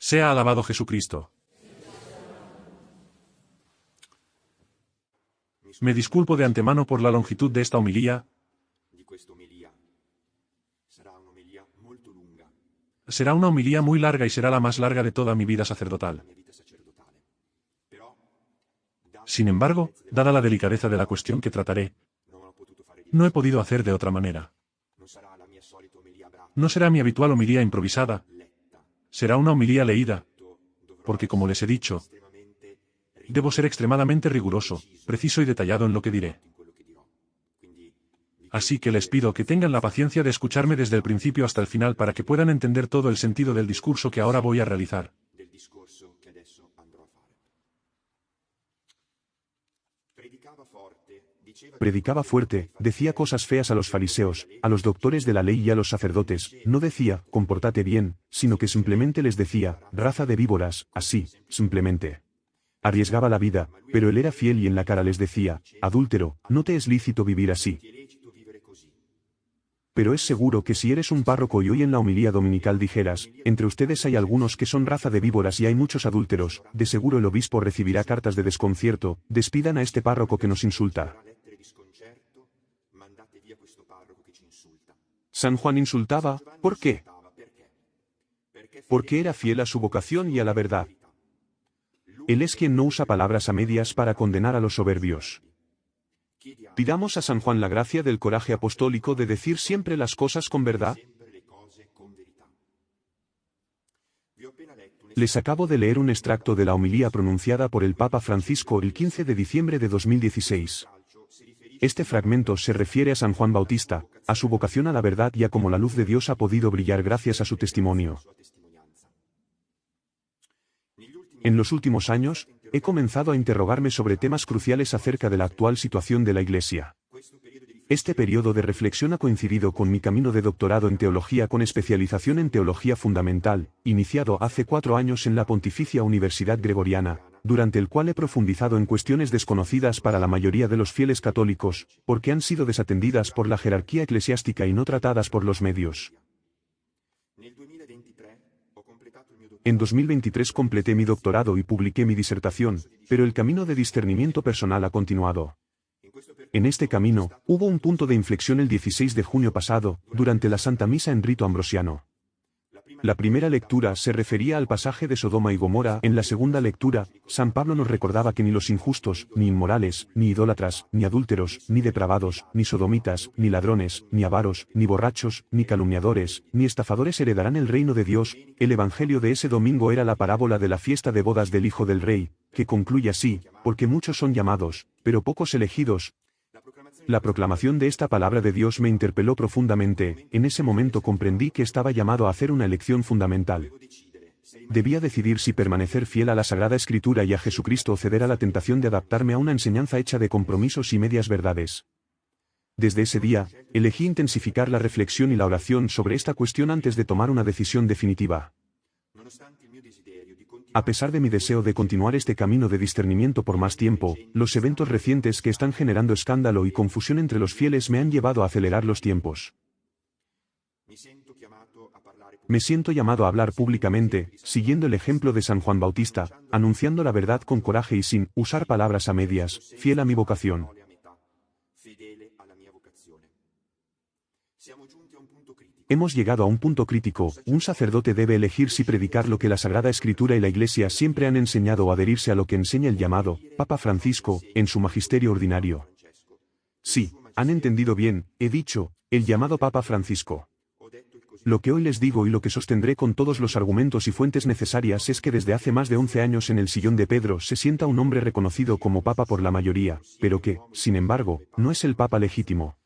Sea alabado Jesucristo. Me disculpo de antemano por la longitud de esta homilía. Será una homilía muy larga y será la más larga de toda mi vida sacerdotal. Sin embargo, dada la delicadeza de la cuestión que trataré, no he podido hacer de otra manera. No será mi habitual homilía improvisada, será una homilía leída, porque como les he dicho, debo ser extremadamente riguroso, preciso y detallado en lo que diré. Así que les pido que tengan la paciencia de escucharme desde el principio hasta el final para que puedan entender todo el sentido del discurso que ahora voy a realizar. Predicaba fuerte, decía cosas feas a los fariseos, a los doctores de la ley y a los sacerdotes, no decía, comportate bien, sino que simplemente les decía, raza de víboras, así, simplemente. Arriesgaba la vida, pero él era fiel y en la cara les decía, adúltero, no te es lícito vivir así. Pero es seguro que si eres un párroco y hoy en la homilía dominical dijeras, entre ustedes hay algunos que son raza de víboras y hay muchos adúlteros, de seguro el obispo recibirá cartas de desconcierto, despidan a este párroco que nos insulta. San Juan insultaba, ¿por qué? Porque era fiel a su vocación y a la verdad. Él es quien no usa palabras a medias para condenar a los soberbios. Pidamos a San Juan la gracia del coraje apostólico de decir siempre las cosas con verdad. Les acabo de leer un extracto de la homilía pronunciada por el Papa Francisco el 15 de diciembre de 2016. Este fragmento se refiere a San Juan Bautista, a su vocación a la verdad y a cómo la luz de Dios ha podido brillar gracias a su testimonio. En los últimos años, he comenzado a interrogarme sobre temas cruciales acerca de la actual situación de la Iglesia. Este periodo de reflexión ha coincidido con mi camino de doctorado en teología con especialización en teología fundamental, iniciado hace 4 años en la Pontificia Universidad Gregoriana, durante el cual he profundizado en cuestiones desconocidas para la mayoría de los fieles católicos, porque han sido desatendidas por la jerarquía eclesiástica y no tratadas por los medios. En 2023 completé mi doctorado y publiqué mi disertación, pero el camino de discernimiento personal ha continuado. En este camino, hubo un punto de inflexión el 16 de junio pasado, durante la Santa Misa en rito ambrosiano. La primera lectura se refería al pasaje de Sodoma y Gomorra. En la segunda lectura, San Pablo nos recordaba que ni los injustos, ni inmorales, ni idólatras, ni adúlteros, ni depravados, ni sodomitas, ni ladrones, ni avaros, ni borrachos, ni calumniadores, ni estafadores heredarán el reino de Dios. El evangelio de ese domingo era la parábola de la fiesta de bodas del Hijo del Rey, que concluye así, porque muchos son llamados, pero pocos elegidos. La proclamación de esta palabra de Dios me interpeló profundamente. En ese momento comprendí que estaba llamado a hacer una elección fundamental. Debía decidir si permanecer fiel a la Sagrada Escritura y a Jesucristo o ceder a la tentación de adaptarme a una enseñanza hecha de compromisos y medias verdades. Desde ese día, elegí intensificar la reflexión y la oración sobre esta cuestión antes de tomar una decisión definitiva. A pesar de mi deseo de continuar este camino de discernimiento por más tiempo, los eventos recientes que están generando escándalo y confusión entre los fieles me han llevado a acelerar los tiempos. Me siento llamado a hablar públicamente, siguiendo el ejemplo de San Juan Bautista, anunciando la verdad con coraje y sin usar palabras a medias, fiel a mi vocación. Hemos llegado a un punto crítico. Un sacerdote debe elegir si predicar lo que la Sagrada Escritura y la Iglesia siempre han enseñado o adherirse a lo que enseña el llamado Papa Francisco en su magisterio ordinario. Sí, han entendido bien, he dicho, el llamado Papa Francisco. Lo que hoy les digo y lo que sostendré con todos los argumentos y fuentes necesarias es que desde hace más de 11 años en el sillón de Pedro se sienta un hombre reconocido como Papa por la mayoría, pero que, sin embargo, no es el Papa legítimo.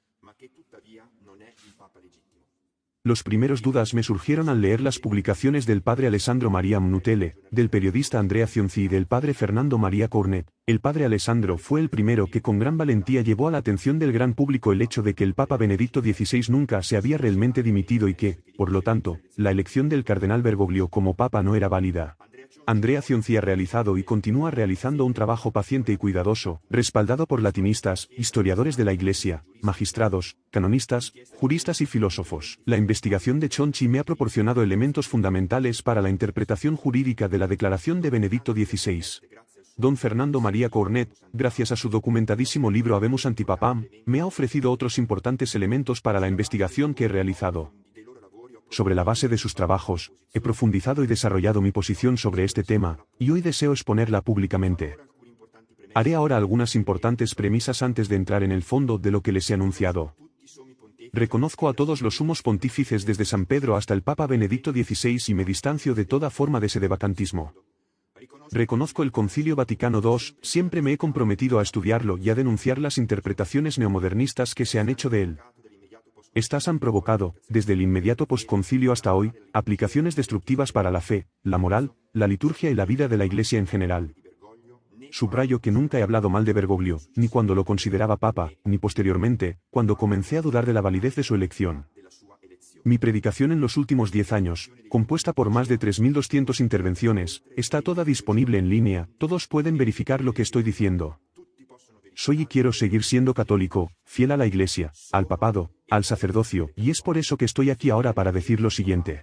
Los primeros dudas me surgieron al leer las publicaciones del padre Alessandro Maria Mnutele, del periodista Andrea Cionzi y del padre Fernando María Cornet. El padre Alessandro fue el primero que con gran valentía llevó a la atención del gran público el hecho de que el Papa Benedicto XVI nunca se había realmente dimitido y que, por lo tanto, la elección del cardenal Bergoglio como Papa no era válida. Andrea Cionci ha realizado y continúa realizando un trabajo paciente y cuidadoso, respaldado por latinistas, historiadores de la Iglesia, magistrados, canonistas, juristas y filósofos. La investigación de Chonchi me ha proporcionado elementos fundamentales para la interpretación jurídica de la Declaración de Benedicto XVI. Don Fernando María Cornet, gracias a su documentadísimo libro Habemus Antipapam, me ha ofrecido otros importantes elementos para la investigación que he realizado. Sobre la base de sus trabajos, he profundizado y desarrollado mi posición sobre este tema, y hoy deseo exponerla públicamente. Haré ahora algunas importantes premisas antes de entrar en el fondo de lo que les he anunciado. Reconozco a todos los sumos pontífices desde San Pedro hasta el Papa Benedicto XVI y me distancio de toda forma de sedevacantismo. Reconozco el Concilio Vaticano II, siempre me he comprometido a estudiarlo y a denunciar las interpretaciones neomodernistas que se han hecho de él. Estas han provocado, desde el inmediato postconcilio hasta hoy, aplicaciones destructivas para la fe, la moral, la liturgia y la vida de la Iglesia en general. Subrayo que nunca he hablado mal de Bergoglio, ni cuando lo consideraba papa, ni posteriormente, cuando comencé a dudar de la validez de su elección. Mi predicación en los últimos 10 años, compuesta por más de 3.200 intervenciones, está toda disponible en línea, todos pueden verificar lo que estoy diciendo. Soy y quiero seguir siendo católico, fiel a la Iglesia, al papado, al sacerdocio, y es por eso que estoy aquí ahora para decir lo siguiente.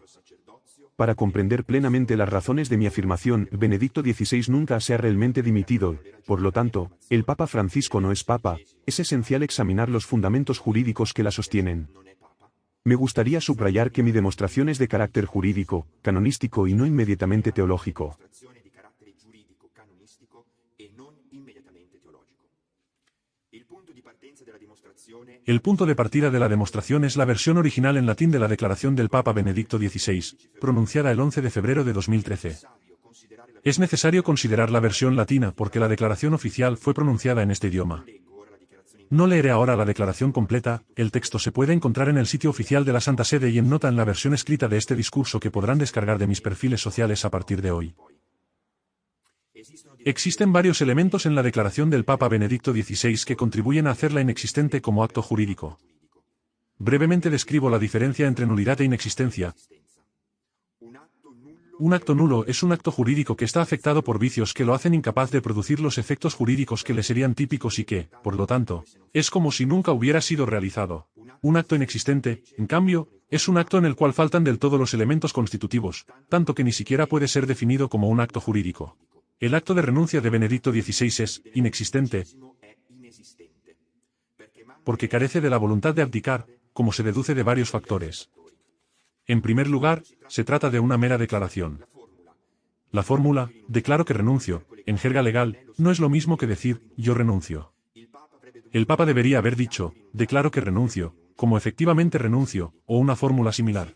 Para comprender plenamente las razones de mi afirmación, Benedicto XVI nunca se ha realmente dimitido, por lo tanto, el Papa Francisco no es Papa, es esencial examinar los fundamentos jurídicos que la sostienen. Me gustaría subrayar que mi demostración es de carácter jurídico, canonístico y no inmediatamente teológico. El punto de partida de la demostración es la versión original en latín de la declaración del Papa Benedicto XVI, pronunciada el 11 de febrero de 2013. Es necesario considerar la versión latina porque la declaración oficial fue pronunciada en este idioma. No leeré ahora la declaración completa, el texto se puede encontrar en el sitio oficial de la Santa Sede y en nota en la versión escrita de este discurso que podrán descargar de mis perfiles sociales a partir de hoy. Existen varios elementos en la declaración del Papa Benedicto XVI que contribuyen a hacerla inexistente como acto jurídico. Brevemente describo la diferencia entre nulidad e inexistencia. Un acto nulo es un acto jurídico que está afectado por vicios que lo hacen incapaz de producir los efectos jurídicos que le serían típicos y que, por lo tanto, es como si nunca hubiera sido realizado. Un acto inexistente, en cambio, es un acto en el cual faltan del todo los elementos constitutivos, tanto que ni siquiera puede ser definido como un acto jurídico. El acto de renuncia de Benedicto XVI es inexistente porque carece de la voluntad de abdicar, como se deduce de varios factores. En primer lugar, se trata de una mera declaración. La fórmula, declaro que renuncio, en jerga legal, no es lo mismo que decir, yo renuncio. El Papa debería haber dicho, declaro que renuncio, como efectivamente renuncio, o una fórmula similar.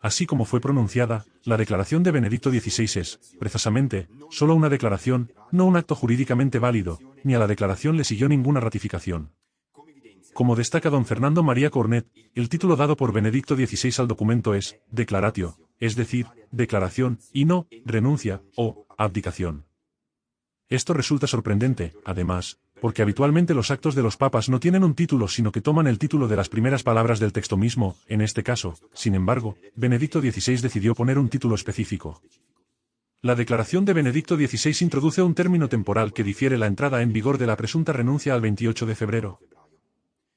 Así como fue pronunciada, la declaración de Benedicto XVI es, precisamente, solo una declaración, no un acto jurídicamente válido, ni a la declaración le siguió ninguna ratificación. Como destaca don Fernando María Cornet, el título dado por Benedicto XVI al documento es, declaratio, es decir, declaración, y no, renuncia, o, abdicación. Esto resulta sorprendente, además, porque habitualmente los actos de los papas no tienen un título sino que toman el título de las primeras palabras del texto mismo, en este caso, sin embargo, Benedicto XVI decidió poner un título específico. La declaración de Benedicto XVI introduce un término temporal que difiere la entrada en vigor de la presunta renuncia al 28 de febrero.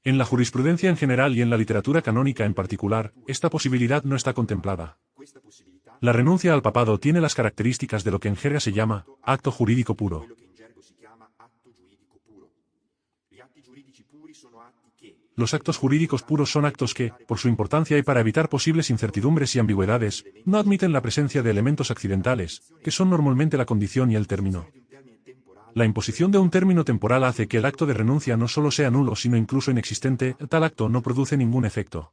En la jurisprudencia en general y en la literatura canónica en particular, esta posibilidad no está contemplada. La renuncia al papado tiene las características de lo que en jerga se llama acto jurídico puro. Los actos jurídicos puros son actos que, por su importancia y para evitar posibles incertidumbres y ambigüedades, no admiten la presencia de elementos accidentales, que son normalmente la condición y el término. La imposición de un término temporal hace que el acto de renuncia no solo sea nulo sino incluso inexistente, tal acto no produce ningún efecto.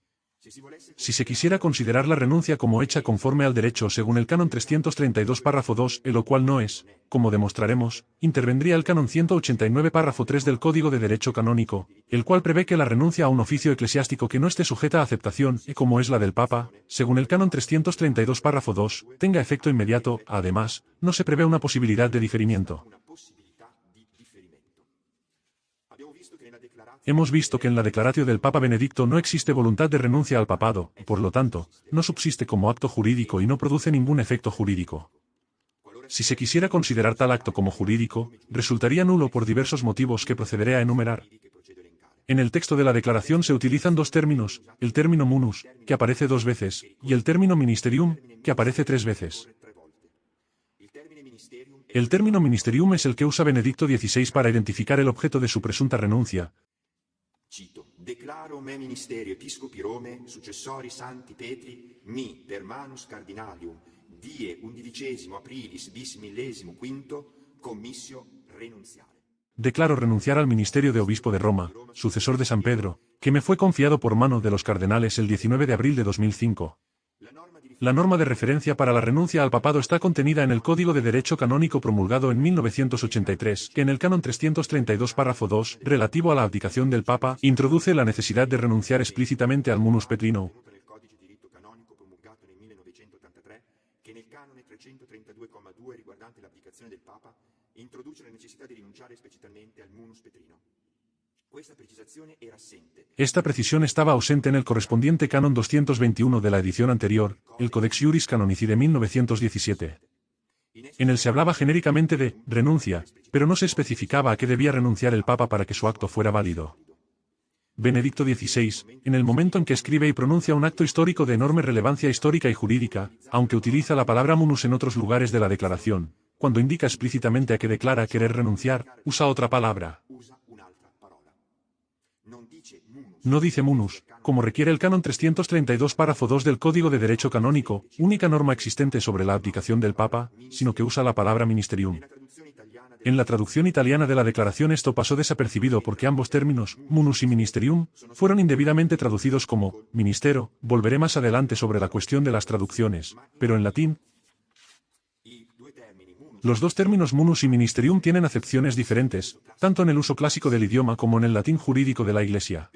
Si se quisiera considerar la renuncia como hecha conforme al derecho según el canon 332 párrafo 2, lo cual no es, como demostraremos, intervendría el canon 189 párrafo 3 del Código de Derecho Canónico, el cual prevé que la renuncia a un oficio eclesiástico que no esté sujeta a aceptación, como es la del Papa, según el canon 332 párrafo 2, tenga efecto inmediato. Además, no se prevé una posibilidad de diferimiento. Hemos visto que en la declaratio del Papa Benedicto no existe voluntad de renuncia al papado, por lo tanto, no subsiste como acto jurídico y no produce ningún efecto jurídico. Si se quisiera considerar tal acto como jurídico, resultaría nulo por diversos motivos que procederé a enumerar. En el texto de la declaración se utilizan dos términos, el término munus, que aparece 2 veces, y el término ministerium, que aparece 3 veces. El término ministerium es el que usa Benedicto XVI para identificar el objeto de su presunta renuncia. Cito: Declaro me ministerio episcopi Rome, successori Santi Petri, mi per manus cardinalium, die 11 aprilis bis millesimo quinto, commissio renunciare. Declaro renunciar al ministerio de obispo de Roma, sucesor de San Pedro, que me fue confiado por mano de los cardenales el 19 de abril de 2005. La norma de referencia para la renuncia al papado está contenida en el Código de Derecho Canónico promulgado en 1983, que en el canon 332 párrafo 2, relativo a la abdicación del Papa, introduce la necesidad de renunciar explícitamente al munus petrino. Nel codice di diritto canonico promulgato nel 1983, che nel canone 332,2 riguardante l'abdicazione del Papa, introduce la necessità di rinunciare esplicitamente al munus petrino. Questa precisazione era assente. Esta precisión estaba ausente en el correspondiente canon 221 de la edición anterior, el Codex Iuris Canonici de 1917. En él se hablaba genéricamente de renuncia, pero no se especificaba a qué debía renunciar el Papa para que su acto fuera válido. Benedicto XVI, en el momento en que escribe y pronuncia un acto histórico de enorme relevancia histórica y jurídica, aunque utiliza la palabra munus en otros lugares de la declaración, cuando indica explícitamente a qué declara querer renunciar, usa otra palabra. No dice munus, como requiere el canon 332 párrafo 2 del Código de Derecho Canónico, única norma existente sobre la abdicación del Papa, sino que usa la palabra ministerium. En la traducción italiana de la declaración esto pasó desapercibido porque ambos términos, munus y ministerium, fueron indebidamente traducidos como ministero. Volveré más adelante sobre la cuestión de las traducciones, pero en latín, los dos términos munus y ministerium tienen acepciones diferentes, tanto en el uso clásico del idioma como en el latín jurídico de la Iglesia.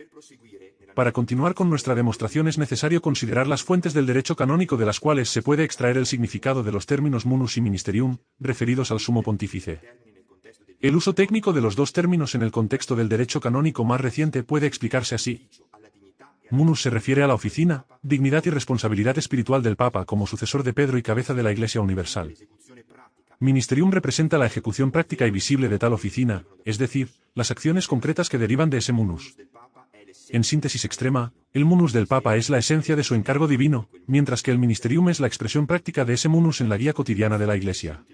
Para continuar con nuestra demostración es necesario considerar las fuentes del derecho canónico de las cuales se puede extraer el significado de los términos munus y ministerium, referidos al sumo pontífice. El uso técnico de los dos términos en el contexto del derecho canónico más reciente puede explicarse así. Munus se refiere a la oficina, dignidad y responsabilidad espiritual del Papa como sucesor de Pedro y cabeza de la Iglesia universal. Ministerium representa la ejecución práctica y visible de tal oficina, es decir, las acciones concretas que derivan de ese munus. En síntesis extrema, el munus del Papa es la esencia de su encargo divino, mientras que el ministerium es la expresión práctica de ese munus en la guía cotidiana de la Iglesia.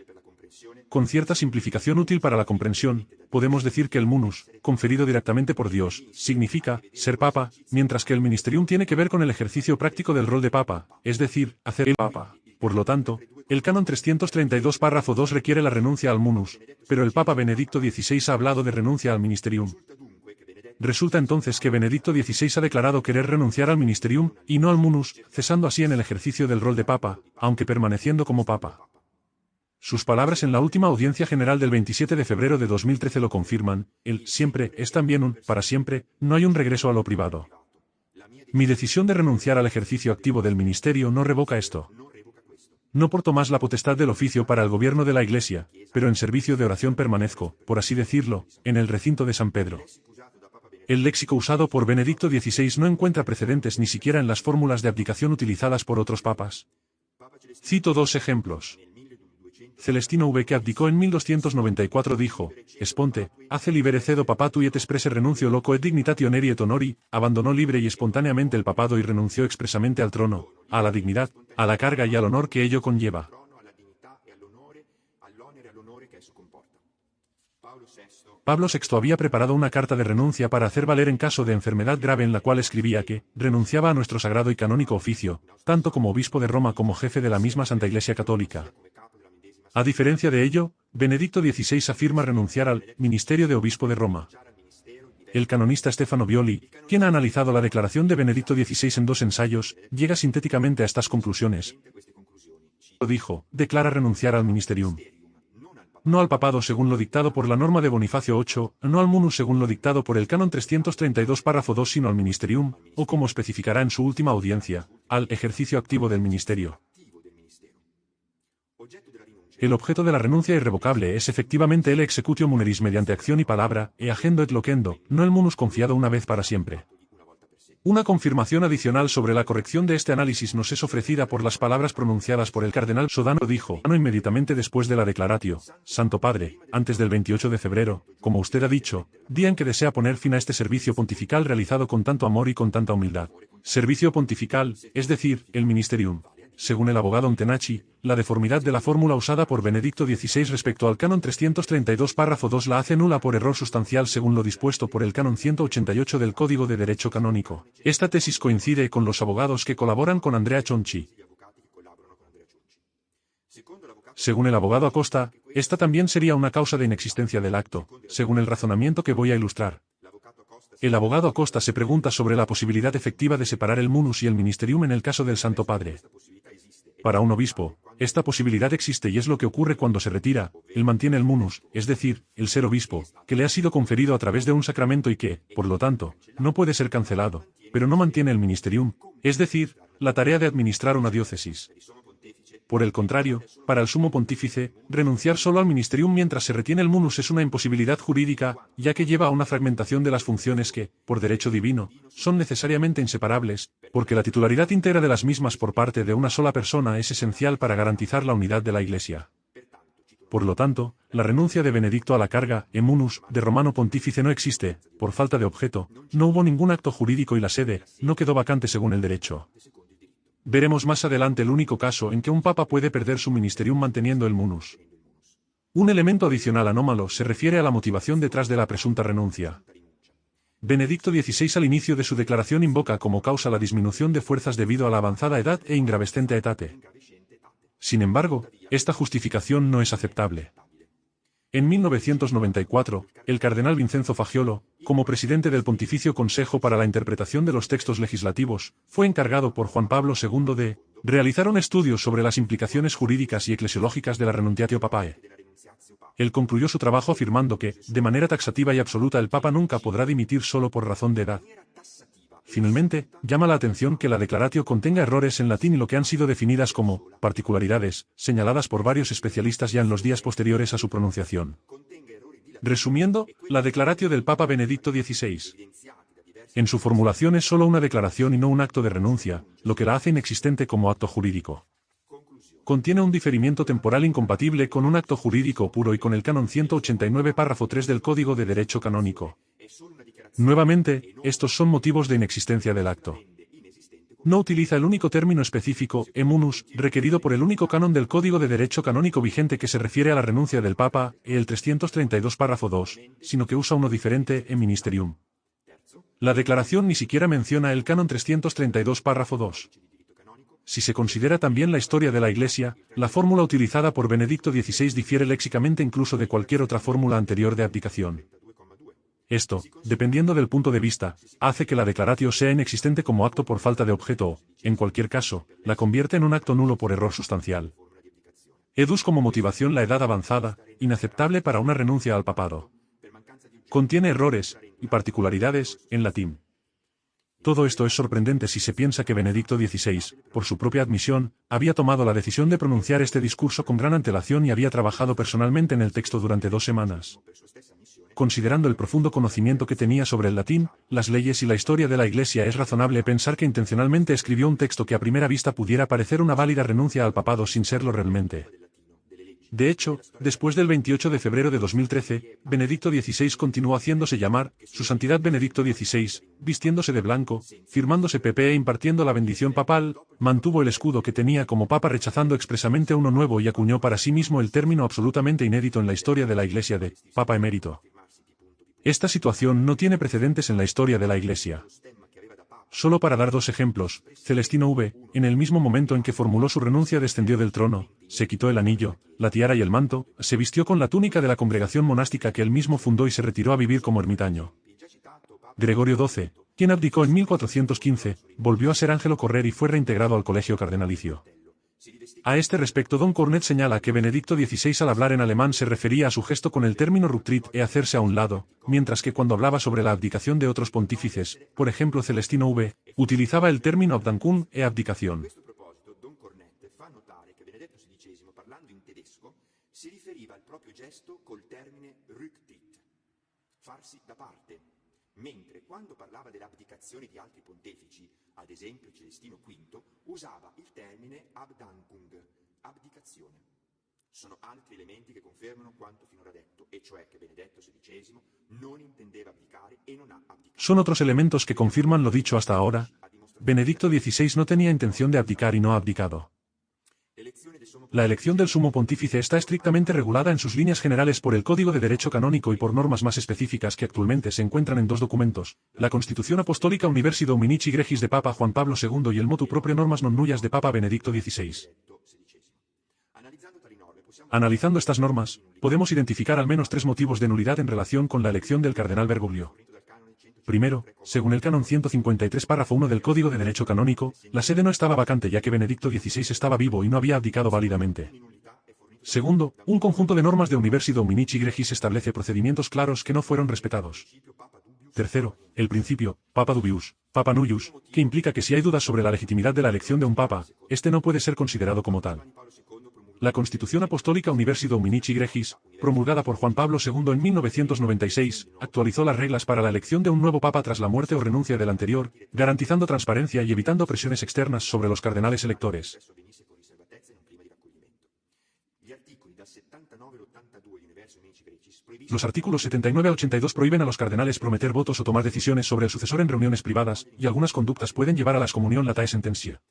Con cierta simplificación útil para la comprensión, podemos decir que el munus, conferido directamente por Dios, significa ser Papa, mientras que el ministerium tiene que ver con el ejercicio práctico del rol de Papa, es decir, hacer el Papa. Por lo tanto, el canon 332 párrafo 2 requiere la renuncia al munus, pero el Papa Benedicto XVI ha hablado de renuncia al ministerium. Resulta entonces que Benedicto XVI ha declarado querer renunciar al ministerium, y no al munus, cesando así en el ejercicio del rol de Papa, aunque permaneciendo como Papa. Sus palabras en la última audiencia general del 27 de febrero de 2013 lo confirman, el siempre es también un para siempre, no hay un regreso a lo privado. Mi decisión de renunciar al ejercicio activo del ministerio no revoca esto. No porto más la potestad del oficio para el gobierno de la Iglesia, pero en servicio de oración permanezco, por así decirlo, en el recinto de San Pedro. El léxico usado por Benedicto XVI no encuentra precedentes ni siquiera en las fórmulas de abdicación utilizadas por otros papas. Cito 2 ejemplos. Celestino V, que abdicó en 1294, dijo: Esponte, hace libere cedo papatu y et exprese renuncio loco et dignitati honeri et honori, abandonó libre y espontáneamente el papado y renunció expresamente al trono, a la dignidad, a la carga y al honor que ello conlleva. Pablo VI había preparado una carta de renuncia para hacer valer en caso de enfermedad grave en la cual escribía que renunciaba a nuestro sagrado y canónico oficio, tanto como obispo de Roma como jefe de la misma Santa Iglesia Católica. A diferencia de ello, Benedicto XVI afirma renunciar al ministerio de obispo de Roma. El canonista Stefano Violi, quien ha analizado la declaración de Benedicto XVI en 2 ensayos, llega sintéticamente a estas conclusiones. Dijo: declara renunciar al ministerium. No al papado según lo dictado por la norma de Bonifacio VIII, no al munus según lo dictado por el canon 332 párrafo 2, sino al ministerium, o como especificará en su última audiencia, al ejercicio activo del ministerio. El objeto de la renuncia irrevocable es efectivamente el executio muneris mediante acción y palabra, e agendo et locendo, no el munus confiado una vez para siempre. Una confirmación adicional sobre la corrección de este análisis nos es ofrecida por las palabras pronunciadas por el cardenal Sodano. Dijo inmediatamente después de la declaratio: Santo Padre, antes del 28 de febrero, como usted ha dicho, día en que desea poner fin a este servicio pontifical realizado con tanto amor y con tanta humildad. Servicio pontifical, es decir, el ministerium. Según el abogado Ontenachi, la deformidad de la fórmula usada por Benedicto XVI respecto al canon 332 párrafo 2 la hace nula por error sustancial según lo dispuesto por el canon 188 del Código de Derecho Canónico. Esta tesis coincide con los abogados que colaboran con Andrea Chonchi. Según el abogado Acosta, esta también sería una causa de inexistencia del acto, según el razonamiento que voy a ilustrar. El abogado Acosta se pregunta sobre la posibilidad efectiva de separar el munus y el ministerium en el caso del Santo Padre. Para un obispo, esta posibilidad existe y es lo que ocurre cuando se retira. Él mantiene el munus, es decir, el ser obispo, que le ha sido conferido a través de un sacramento y que, por lo tanto, no puede ser cancelado, pero no mantiene el ministerium, es decir, la tarea de administrar una diócesis. Por el contrario, para el sumo pontífice, renunciar solo al ministerium mientras se retiene el munus es una imposibilidad jurídica, ya que lleva a una fragmentación de las funciones que, por derecho divino, son necesariamente inseparables, porque la titularidad íntegra de las mismas por parte de una sola persona es esencial para garantizar la unidad de la Iglesia. Por lo tanto, la renuncia de Benedicto a la carga, en munus, de romano pontífice no existe, por falta de objeto, no hubo ningún acto jurídico y la sede, no quedó vacante según el derecho. Veremos más adelante el único caso en que un papa puede perder su ministerium manteniendo el munus. Un elemento adicional anómalo se refiere a la motivación detrás de la presunta renuncia. Benedicto XVI al inicio de su declaración invoca como causa la disminución de fuerzas debido a la avanzada edad e ingravescente etate. Sin embargo, esta justificación no es aceptable. En 1994, el cardenal Vincenzo Fagiolo, como presidente del Pontificio Consejo para la Interpretación de los Textos Legislativos, fue encargado por Juan Pablo II de realizar un estudio sobre las implicaciones jurídicas y eclesiológicas de la Renunciatio Papae. Él concluyó su trabajo afirmando que, de manera taxativa y absoluta, el Papa nunca podrá dimitir solo por razón de edad. Finalmente, llama la atención que la declaratio contenga errores en latín y lo que han sido definidas como particularidades, señaladas por varios especialistas ya en los días posteriores a su pronunciación. Resumiendo, la declaratio del Papa Benedicto XVI. En su formulación es solo una declaración y no un acto de renuncia, lo que la hace inexistente como acto jurídico. Contiene un diferimiento temporal incompatible con un acto jurídico puro y con el canon 189 párrafo 3 del Código de Derecho Canónico. Nuevamente, estos son motivos de inexistencia del acto. No utiliza el único término específico, emunus, requerido por el único canon del Código de Derecho Canónico vigente que se refiere a la renuncia del Papa, el 332 párrafo 2, sino que usa uno diferente, en ministerium. La declaración ni siquiera menciona el canon 332 párrafo 2. Si se considera también la historia de la Iglesia, la fórmula utilizada por Benedicto XVI difiere léxicamente incluso de cualquier otra fórmula anterior de abdicación. Esto, dependiendo del punto de vista, hace que la declaratio sea inexistente como acto por falta de objeto o, en cualquier caso, la convierte en un acto nulo por error sustancial. Edus como motivación la edad avanzada, inaceptable para una renuncia al papado. Contiene errores, y particularidades, en latín. Todo esto es sorprendente si se piensa que Benedicto XVI, por su propia admisión, había tomado la decisión de pronunciar este discurso con gran antelación y había trabajado personalmente en el texto durante 2 semanas. Considerando el profundo conocimiento que tenía sobre el latín, las leyes y la historia de la Iglesia, es razonable pensar que intencionalmente escribió un texto que a primera vista pudiera parecer una válida renuncia al papado sin serlo realmente. De hecho, después del 28 de febrero de 2013, Benedicto XVI continuó haciéndose llamar Su Santidad Benedicto XVI, vistiéndose de blanco, firmándose PP e impartiendo la bendición papal, mantuvo el escudo que tenía como papa rechazando expresamente uno nuevo y acuñó para sí mismo el término absolutamente inédito en la historia de la Iglesia de Papa Emérito. Esta situación no tiene precedentes en la historia de la Iglesia. Solo para dar 2 ejemplos, Celestino V, en el mismo momento en que formuló su renuncia descendió del trono, se quitó el anillo, la tiara y el manto, se vistió con la túnica de la congregación monástica que él mismo fundó y se retiró a vivir como ermitaño. Gregorio XII, quien abdicó en 1415, volvió a ser Ángelo Correr y fue reintegrado al colegio cardenalicio. A este respecto Don Cornet señala que Benedicto XVI al hablar en alemán se refería a su gesto con el término Rücktritt e hacerse a un lado, mientras que cuando hablaba sobre la abdicación de otros pontífices, por ejemplo Celestino V, utilizaba el término Abdankung e abdicación. Don Cornet fa notare che Benedetto XVI, parlando in tedesco, si riferiva al proprio gesto col termine Rücktritt, farsi da parte, mentre quando parlava dell'abdicazione di altri pontefici, ad esempio Celestino V, usava il termine abdancung, abdicazione. Sono altri elementi che confermano quanto finora detto, e cioè che Benedetto XVI non intendeva abdicare e non ha abdicato. Son otros elementos que confirman lo dicho hasta ahora. Benedicto XVI no tenía intención de abdicar y no ha abdicado. La elección del sumo pontífice está estrictamente regulada en sus líneas generales por el Código de Derecho Canónico y por normas más específicas que actualmente se encuentran en dos documentos, la Constitución Apostólica Universi Dominici Gregis de Papa Juan Pablo II y el Motu Proprio Normas Non Nullas de Papa Benedicto XVI. Analizando estas normas, podemos identificar al menos tres motivos de nulidad en relación con la elección del cardenal Bergoglio. Primero, según el canon 153 párrafo 1 del Código de Derecho Canónico, la sede no estaba vacante ya que Benedicto XVI estaba vivo y no había abdicado válidamente. Segundo, un conjunto de normas de Universi Dominici Gregis establece procedimientos claros que no fueron respetados. Tercero, el principio, Papa dubius, Papa nullius, que implica que si hay dudas sobre la legitimidad de la elección de un papa, este no puede ser considerado como tal. La Constitución Apostólica Universi Dominici Gregis, promulgada por Juan Pablo II en 1996, actualizó las reglas para la elección de un nuevo papa tras la muerte o renuncia del anterior, garantizando transparencia y evitando presiones externas sobre los cardenales electores. Los artículos 79 a 82 prohíben a los cardenales prometer votos o tomar decisiones sobre el sucesor en reuniones privadas, y algunas conductas pueden llevar a la excomunión latae sententia.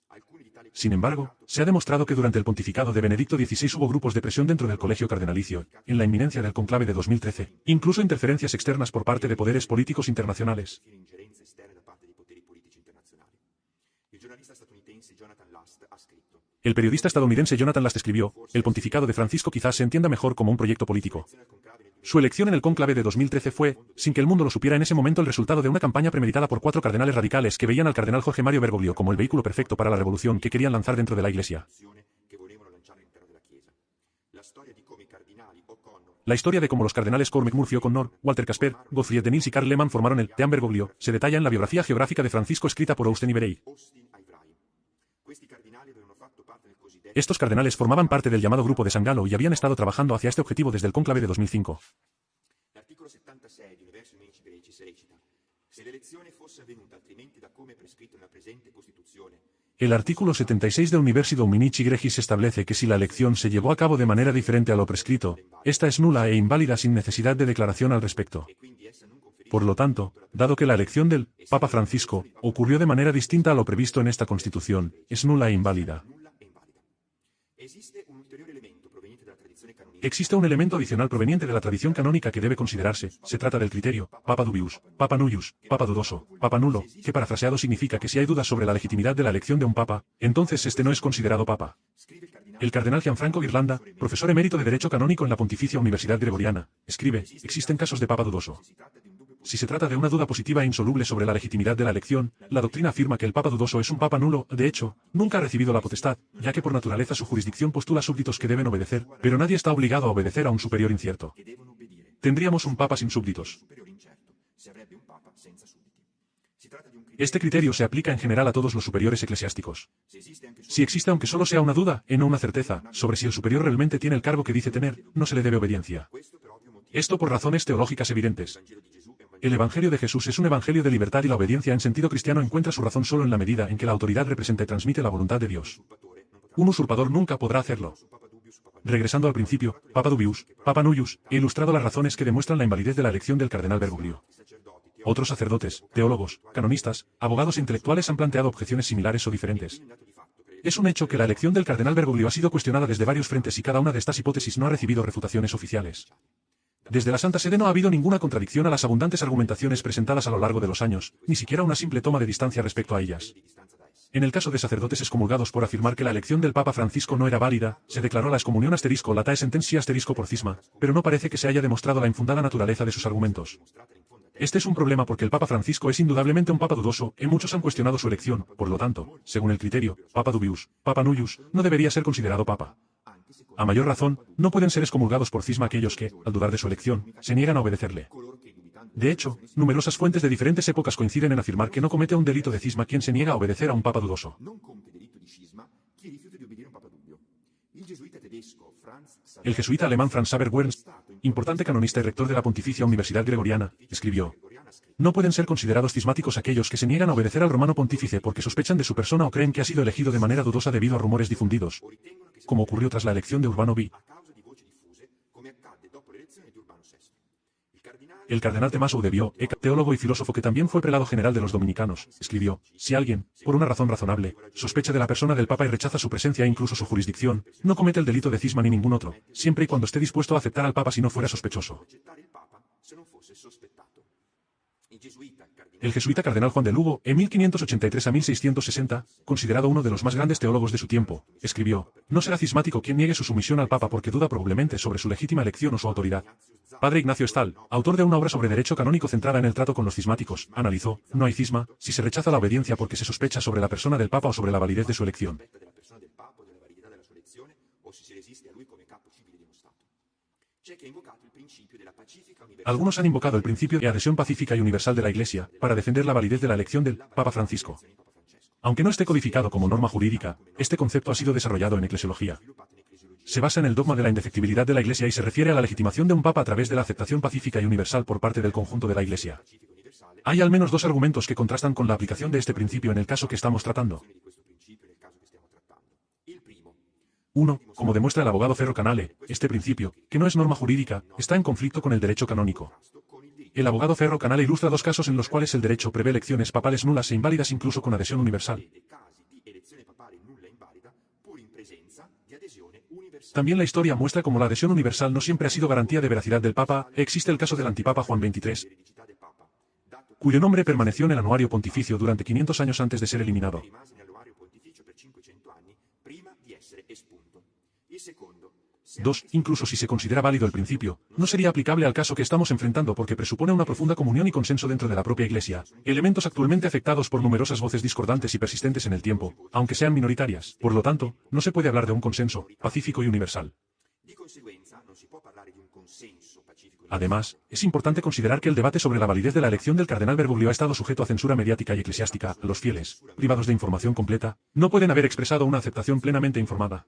Sin embargo, se ha demostrado que durante el pontificado de Benedicto XVI hubo grupos de presión dentro del colegio cardenalicio, en la inminencia del conclave de 2013, incluso interferencias externas por parte de poderes políticos internacionales. El periodista estadounidense Jonathan Last escribió, el pontificado de Francisco quizás se entienda mejor como un proyecto político. Su elección en el cónclave de 2013 fue, sin que el mundo lo supiera en ese momento, el resultado de una campaña premeditada por 4 cardenales radicales que veían al cardenal Jorge Mario Bergoglio como el vehículo perfecto para la revolución que querían lanzar dentro de la Iglesia. La historia de cómo los cardenales Cormac Murphy O'Connor, Walter Casper, Gottfried de Nils y Karl Lehmann formaron el Team Bergoglio se detalla en la biografía geográfica de Francisco escrita por Austin Iberey. Estos cardenales formaban parte del llamado Grupo de San Galo y habían estado trabajando hacia este objetivo desde el cónclave de 2005. El artículo 76 de Universi Dominici Gregis establece que si la elección se llevó a cabo de manera diferente a lo prescrito, esta es nula e inválida sin necesidad de declaración al respecto. Por lo tanto, dado que la elección del Papa Francisco ocurrió de manera distinta a lo previsto en esta Constitución, es nula e inválida. Existe un elemento adicional proveniente de la tradición canónica que debe considerarse. Se trata del criterio, Papa dubius, Papa nullius, Papa dudoso, Papa nulo, que parafraseado significa que si hay dudas sobre la legitimidad de la elección de un papa, entonces este no es considerado papa. El cardenal Gianfranco Ghirlanda, profesor emérito de Derecho Canónico en la Pontificia Universidad Gregoriana, escribe, existen casos de papa dudoso. Si se trata de una duda positiva e insoluble sobre la legitimidad de la elección, la doctrina afirma que el papa dudoso es un papa nulo, de hecho, nunca ha recibido la potestad, ya que por naturaleza su jurisdicción postula súbditos que deben obedecer, pero nadie está obligado a obedecer a un superior incierto. Tendríamos un papa sin súbditos. Este criterio se aplica en general a todos los superiores eclesiásticos. Si existe aunque solo sea una duda, y no una certeza, sobre si el superior realmente tiene el cargo que dice tener, no se le debe obediencia. Esto por razones teológicas evidentes. El Evangelio de Jesús es un evangelio de libertad y la obediencia en sentido cristiano encuentra su razón solo en la medida en que la autoridad representa y transmite la voluntad de Dios. Un usurpador nunca podrá hacerlo. Regresando al principio, Papa dubius, Papa nullius, he ilustrado las razones que demuestran la invalidez de la elección del cardenal Bergoglio. Otros sacerdotes, teólogos, canonistas, abogados e intelectuales han planteado objeciones similares o diferentes. Es un hecho que la elección del cardenal Bergoglio ha sido cuestionada desde varios frentes y cada una de estas hipótesis no ha recibido refutaciones oficiales. Desde la Santa Sede no ha habido ninguna contradicción a las abundantes argumentaciones presentadas a lo largo de los años, ni siquiera una simple toma de distancia respecto a ellas. En el caso de sacerdotes excomulgados por afirmar que la elección del Papa Francisco no era válida, se declaró la excomunión latae sententia por cisma, pero no parece que se haya demostrado la infundada naturaleza de sus argumentos. Este es un problema porque el Papa Francisco es indudablemente un papa dudoso, y muchos han cuestionado su elección, por lo tanto, según el criterio, Papa dubius, Papa nullius, no debería ser considerado papa. A mayor razón, no pueden ser excomulgados por cisma aquellos que, al dudar de su elección, se niegan a obedecerle. De hecho, numerosas fuentes de diferentes épocas coinciden en afirmar que no comete un delito de cisma quien se niega a obedecer a un papa dudoso. El jesuita alemán Franz Xaver Werns, importante canonista y rector de la Pontificia Universidad Gregoriana, escribió: no pueden ser considerados cismáticos aquellos que se niegan a obedecer al romano pontífice porque sospechan de su persona o creen que ha sido elegido de manera dudosa debido a rumores difundidos, como ocurrió tras la elección de Urbano V. El cardenal Tommaso de Bio, teólogo y filósofo que también fue prelado general de los dominicanos, escribió: si alguien, por una razón razonable, sospecha de la persona del Papa y rechaza su presencia e incluso su jurisdicción, no comete el delito de cisma ni ningún otro, siempre y cuando esté dispuesto a aceptar al Papa si no fuera sospechoso. El jesuita cardenal Juan de Lugo, en 1583 a 1660, considerado uno de los más grandes teólogos de su tiempo, escribió: no será cismático quien niegue su sumisión al Papa porque duda probablemente sobre su legítima elección o su autoridad. Padre Ignacio Stahl, autor de una obra sobre derecho canónico centrada en el trato con los cismáticos, analizó: no hay cisma si se rechaza la obediencia porque se sospecha sobre la persona del Papa o sobre la validez de su elección. Algunos han invocado el principio de adhesión pacífica y universal de la Iglesia para defender la validez de la elección del Papa Francisco. Aunque no esté codificado como norma jurídica, este concepto ha sido desarrollado en eclesiología. Se basa en el dogma de la indefectibilidad de la Iglesia y se refiere a la legitimación de un Papa a través de la aceptación pacífica y universal por parte del conjunto de la Iglesia. Hay al menos dos argumentos que contrastan con la aplicación de este principio en el caso que estamos tratando. 1. Como demuestra el abogado Ferro Canale, este principio, que no es norma jurídica, está en conflicto con el derecho canónico. El abogado Ferro Canale ilustra dos casos en los cuales el derecho prevé elecciones papales nulas e inválidas incluso con adhesión universal. También la historia muestra cómo la adhesión universal no siempre ha sido garantía de veracidad del Papa. Existe el caso del antipapa Juan XXIII, cuyo nombre permaneció en el anuario pontificio durante 500 años antes de ser eliminado. 2. Incluso si se considera válido el principio, no sería aplicable al caso que estamos enfrentando porque presupone una profunda comunión y consenso dentro de la propia Iglesia, elementos actualmente afectados por numerosas voces discordantes y persistentes en el tiempo, aunque sean minoritarias. Por lo tanto, no se puede hablar de un consenso pacífico y universal. Además, es importante considerar que el debate sobre la validez de la elección del cardenal Bergoglio ha estado sujeto a censura mediática y eclesiástica. Los fieles, privados de información completa, no pueden haber expresado una aceptación plenamente informada.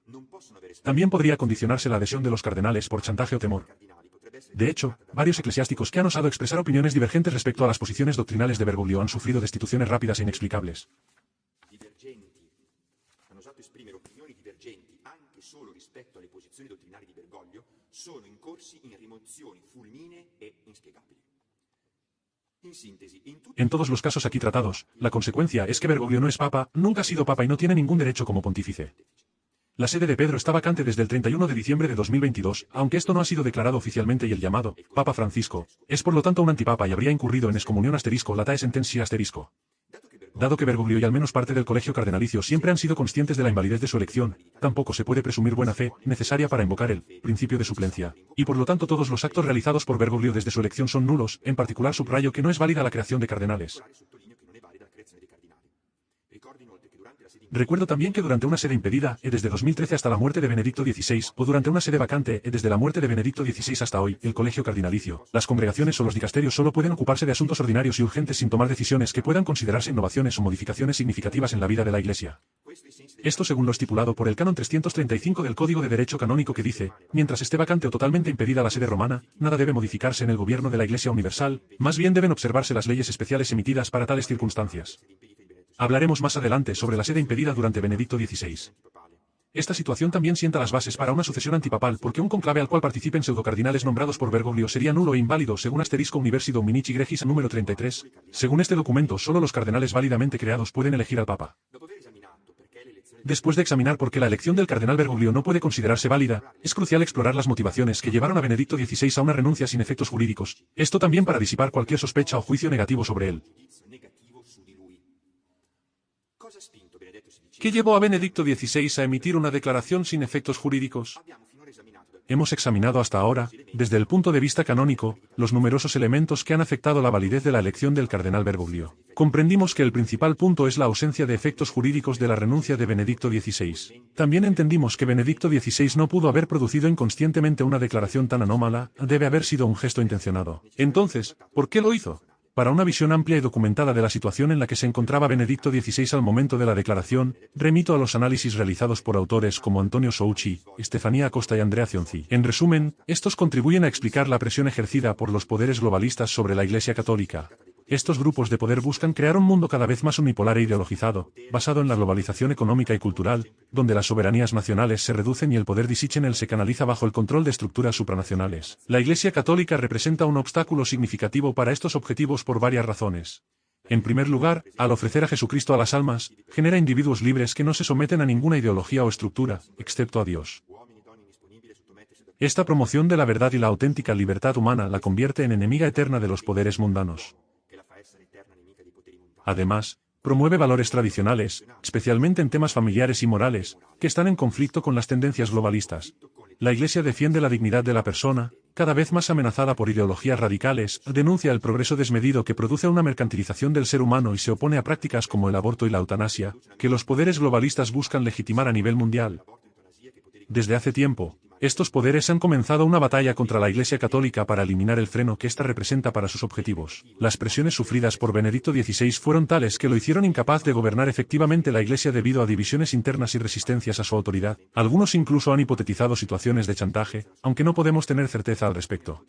También podría condicionarse la adhesión de los cardenales por chantaje o temor. De hecho, varios eclesiásticos que han osado expresar opiniones divergentes respecto a las posiciones doctrinales de Bergoglio han sufrido destituciones rápidas e inexplicables. En todos los casos aquí tratados, la consecuencia es que Bergoglio no es papa, nunca ha sido papa y no tiene ningún derecho como pontífice. La sede de Pedro está vacante desde el 31 de diciembre de 2022, aunque esto no ha sido declarado oficialmente y el llamado Papa Francisco es por lo tanto un antipapa y habría incurrido en excomunión *latae sententia*. Dado que Bergoglio y al menos parte del colegio cardenalicio siempre han sido conscientes de la invalidez de su elección, tampoco se puede presumir buena fe necesaria para invocar el principio de suplencia, y por lo tanto todos los actos realizados por Bergoglio desde su elección son nulos. En particular subrayo que no es válida la creación de cardenales. Recuerdo también que durante una sede impedida, desde 2013 hasta la muerte de Benedicto XVI, o durante una sede vacante, desde la muerte de Benedicto XVI hasta hoy, el colegio cardinalicio, las congregaciones o los dicasterios solo pueden ocuparse de asuntos ordinarios y urgentes sin tomar decisiones que puedan considerarse innovaciones o modificaciones significativas en la vida de la Iglesia. Esto según lo estipulado por el canon 335 del Código de Derecho Canónico que dice: mientras esté vacante o totalmente impedida la sede romana, nada debe modificarse en el gobierno de la Iglesia universal, más bien deben observarse las leyes especiales emitidas para tales circunstancias. Hablaremos más adelante sobre la sede impedida durante Benedicto XVI. Esta situación también sienta las bases para una sucesión antipapal porque un conclave al cual participen pseudocardinales nombrados por Bergoglio sería nulo e inválido según *Universi Dominici Gregis número 33. Según este documento, solo los cardenales válidamente creados pueden elegir al Papa. Después de examinar por qué la elección del cardenal Bergoglio no puede considerarse válida, es crucial explorar las motivaciones que llevaron a Benedicto XVI a una renuncia sin efectos jurídicos, esto también para disipar cualquier sospecha o juicio negativo sobre él. ¿Qué llevó a Benedicto XVI a emitir una declaración sin efectos jurídicos? Hemos examinado hasta ahora, desde el punto de vista canónico, los numerosos elementos que han afectado la validez de la elección del cardenal Bergoglio. Comprendimos que el principal punto es la ausencia de efectos jurídicos de la renuncia de Benedicto XVI. También entendimos que Benedicto XVI no pudo haber producido inconscientemente una declaración tan anómala, debe haber sido un gesto intencionado. Entonces, ¿por qué lo hizo? para una visión amplia y documentada de la situación en la que se encontraba Benedicto XVI al momento de la declaración, remito a los análisis realizados por autores como Antonio Souchi, Estefanía Acosta y Andrea Cionzi. En resumen, estos contribuyen a explicar la presión ejercida por los poderes globalistas sobre la Iglesia Católica. Estos grupos de poder buscan crear un mundo cada vez más unipolar e ideologizado, basado en la globalización económica y cultural, donde las soberanías nacionales se reducen y el poder Sichenel se canaliza bajo el control de estructuras supranacionales. La Iglesia Católica representa un obstáculo significativo para estos objetivos por varias razones. En primer lugar, al ofrecer a Jesucristo a las almas, genera individuos libres que no se someten a ninguna ideología o estructura, excepto a Dios. Esta promoción de la verdad y la auténtica libertad humana la convierte en enemiga eterna de los poderes mundanos. Además, promueve valores tradicionales, especialmente en temas familiares y morales, que están en conflicto con las tendencias globalistas. La Iglesia defiende la dignidad de la persona, cada vez más amenazada por ideologías radicales, denuncia el progreso desmedido que produce una mercantilización del ser humano y se opone a prácticas como el aborto y la eutanasia, que los poderes globalistas buscan legitimar a nivel mundial. Desde hace tiempo, estos poderes han comenzado una batalla contra la Iglesia Católica para eliminar el freno que ésta representa para sus objetivos. Las presiones sufridas por Benedicto XVI fueron tales que lo hicieron incapaz de gobernar efectivamente la Iglesia debido a divisiones internas y resistencias a su autoridad. Algunos incluso han hipotetizado situaciones de chantaje, aunque no podemos tener certeza al respecto.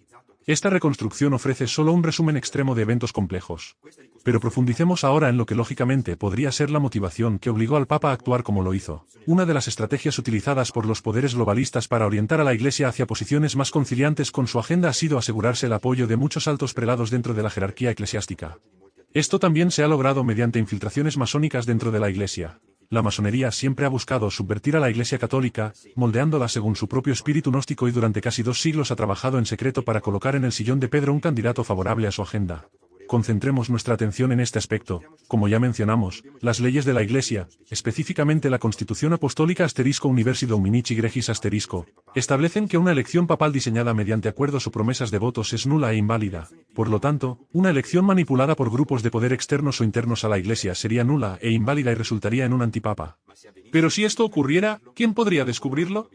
Esta reconstrucción ofrece solo un resumen extremo de eventos complejos. Pero profundicemos ahora en lo que lógicamente podría ser la motivación que obligó al Papa a actuar como lo hizo. Una de las estrategias utilizadas por los poderes globalistas para orientar a la Iglesia hacia posiciones más conciliantes con su agenda ha sido asegurarse el apoyo de muchos altos prelados dentro de la jerarquía eclesiástica. Esto también se ha logrado mediante infiltraciones masónicas dentro de la Iglesia. La masonería siempre ha buscado subvertir a la Iglesia Católica, moldeándola según su propio espíritu gnóstico y durante casi 2 siglos ha trabajado en secreto para colocar en el sillón de Pedro un candidato favorable a su agenda. Concentremos nuestra atención en este aspecto. Como ya mencionamos, las leyes de la Iglesia, específicamente la Constitución Apostólica *Universi Dominici Gregis *, establecen que una elección papal diseñada mediante acuerdos o promesas de votos es nula e inválida. Por lo tanto, una elección manipulada por grupos de poder externos o internos a la Iglesia sería nula e inválida y resultaría en un antipapa. Pero si esto ocurriera, ¿quién podría descubrirlo?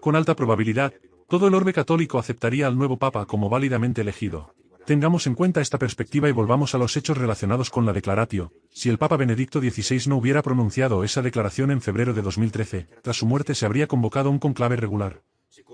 Con alta probabilidad, todo el orbe católico aceptaría al nuevo papa como válidamente elegido. Tengamos en cuenta esta perspectiva y volvamos a los hechos relacionados con la declaratio. Si el Papa Benedicto XVI no hubiera pronunciado esa declaración en febrero de 2013, tras su muerte se habría convocado un conclave regular.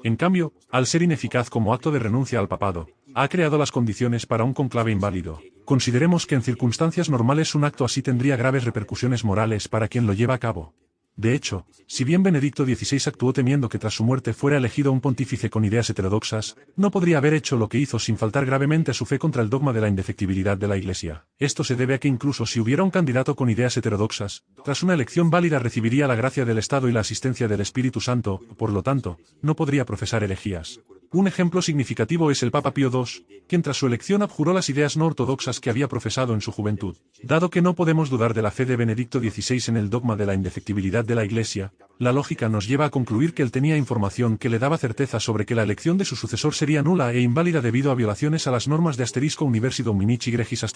En cambio, al ser ineficaz como acto de renuncia al papado, ha creado las condiciones para un conclave inválido. Consideremos que en circunstancias normales un acto así tendría graves repercusiones morales para quien lo lleva a cabo. De hecho, si bien Benedicto XVI actuó temiendo que tras su muerte fuera elegido un pontífice con ideas heterodoxas, no podría haber hecho lo que hizo sin faltar gravemente a su fe contra el dogma de la indefectibilidad de la Iglesia. Esto se debe a que incluso si hubiera un candidato con ideas heterodoxas, tras una elección válida recibiría la gracia del Estado y la asistencia del Espíritu Santo, por lo tanto, no podría profesar herejías. Un ejemplo significativo es el Papa Pío II, quien tras su elección abjuró las ideas no ortodoxas que había profesado en su juventud. Dado que no podemos dudar de la fe de Benedicto XVI en el dogma de la indefectibilidad de la Iglesia, la lógica nos lleva a concluir que él tenía información que le daba certeza sobre que la elección de su sucesor sería nula e inválida debido a violaciones a las normas de *Universi Dominici Gregis *.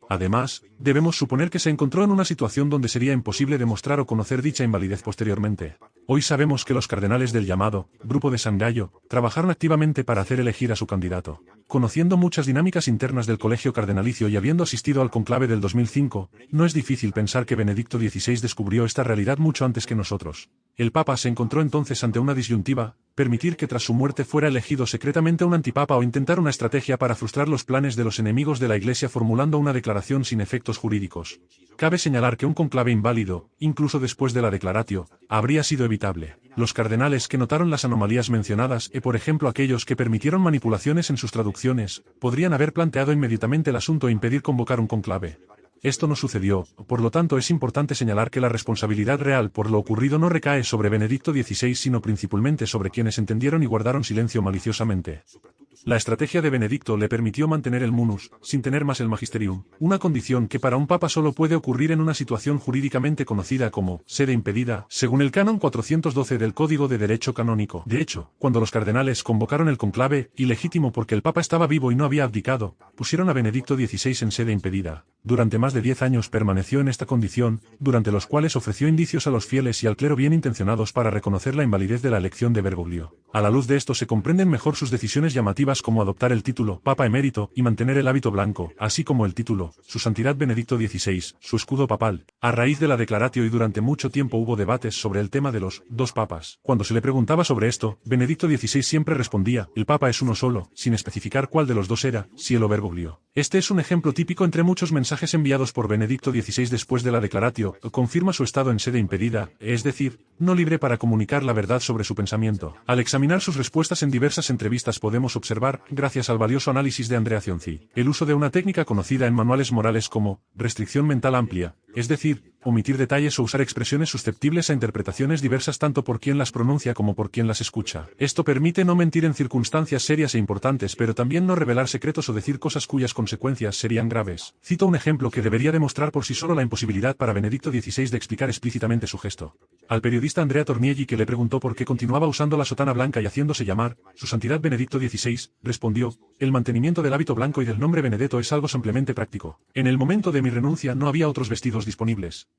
Además, debemos suponer que se encontró en una situación donde sería imposible demostrar o conocer dicha invalidez posteriormente. Hoy sabemos que los cardenales del llamado Grupo de San Gallo trabajaron activamente para hacer elegir a su candidato. Conociendo muchas dinámicas internas del colegio cardenalicio y habiendo asistido al conclave del 2005, no es difícil pensar que Benedicto XVI descubrió esta realidad mucho antes que nosotros. El Papa se encontró entonces ante una disyuntiva: permitir que tras su muerte fuera elegido secretamente un antipapa o intentar una estrategia para frustrar los planes de los enemigos de la Iglesia formulando una declaración sin efectos jurídicos. Cabe señalar que un conclave inválido, incluso después de la declaratio, habría sido evitable. Los cardenales que notaron las anomalías mencionadas por ejemplo aquellos que permitieron manipulaciones en sus traducciones, podrían haber planteado inmediatamente el asunto e impedir convocar un conclave. Esto no sucedió, por lo tanto es importante señalar que la responsabilidad real por lo ocurrido no recae sobre Benedicto XVI sino principalmente sobre quienes entendieron y guardaron silencio maliciosamente. La estrategia de Benedicto le permitió mantener el munus, sin tener más el magisterium, una condición que para un papa solo puede ocurrir en una situación jurídicamente conocida como sede impedida, según el canon 412 del Código de Derecho Canónico. De hecho, cuando los cardenales convocaron el conclave, ilegítimo porque el papa estaba vivo y no había abdicado, pusieron a Benedicto XVI en sede impedida. Durante más de 10 años permaneció en esta condición, durante los cuales ofreció indicios a los fieles y al clero bien intencionados para reconocer la invalidez de la elección de Bergoglio. A la luz de esto se comprenden mejor sus decisiones llamativas iniciativas como adoptar el título Papa Emérito y mantener el hábito blanco, así como el título Su Santidad Benedicto XVI, su escudo papal. A raíz de la Declaratio y durante mucho tiempo hubo debates sobre el tema de los dos papas. Cuando se le preguntaba sobre esto, Benedicto XVI siempre respondía, el papa es uno solo, sin especificar cuál de los dos era, Cielo o Bergoglio. Este es un ejemplo típico entre muchos mensajes enviados por Benedicto XVI después de la Declaratio, confirma su estado en sede impedida, es decir, no libre para comunicar la verdad sobre su pensamiento. Al examinar sus respuestas en diversas entrevistas podemos observar, gracias al valioso análisis de Andrea Cionzi, el uso de una técnica conocida en manuales morales como restricción mental amplia, es decir, omitir detalles o usar expresiones susceptibles a interpretaciones diversas tanto por quien las pronuncia como por quien las escucha. Esto permite no mentir en circunstancias serias e importantes, pero también no revelar secretos o decir cosas cuyas consecuencias serían graves. Cito un ejemplo que debería demostrar por sí solo la imposibilidad para Benedicto XVI de explicar explícitamente su gesto. Al periodista Andrea Tornielli, que le preguntó por qué continuaba usando la sotana blanca y haciéndose llamar Su Santidad Benedicto XVI, respondió, el mantenimiento del hábito blanco y del nombre Benedetto es algo simplemente práctico. En el momento de mi renuncia no había otros vestidos disponibles.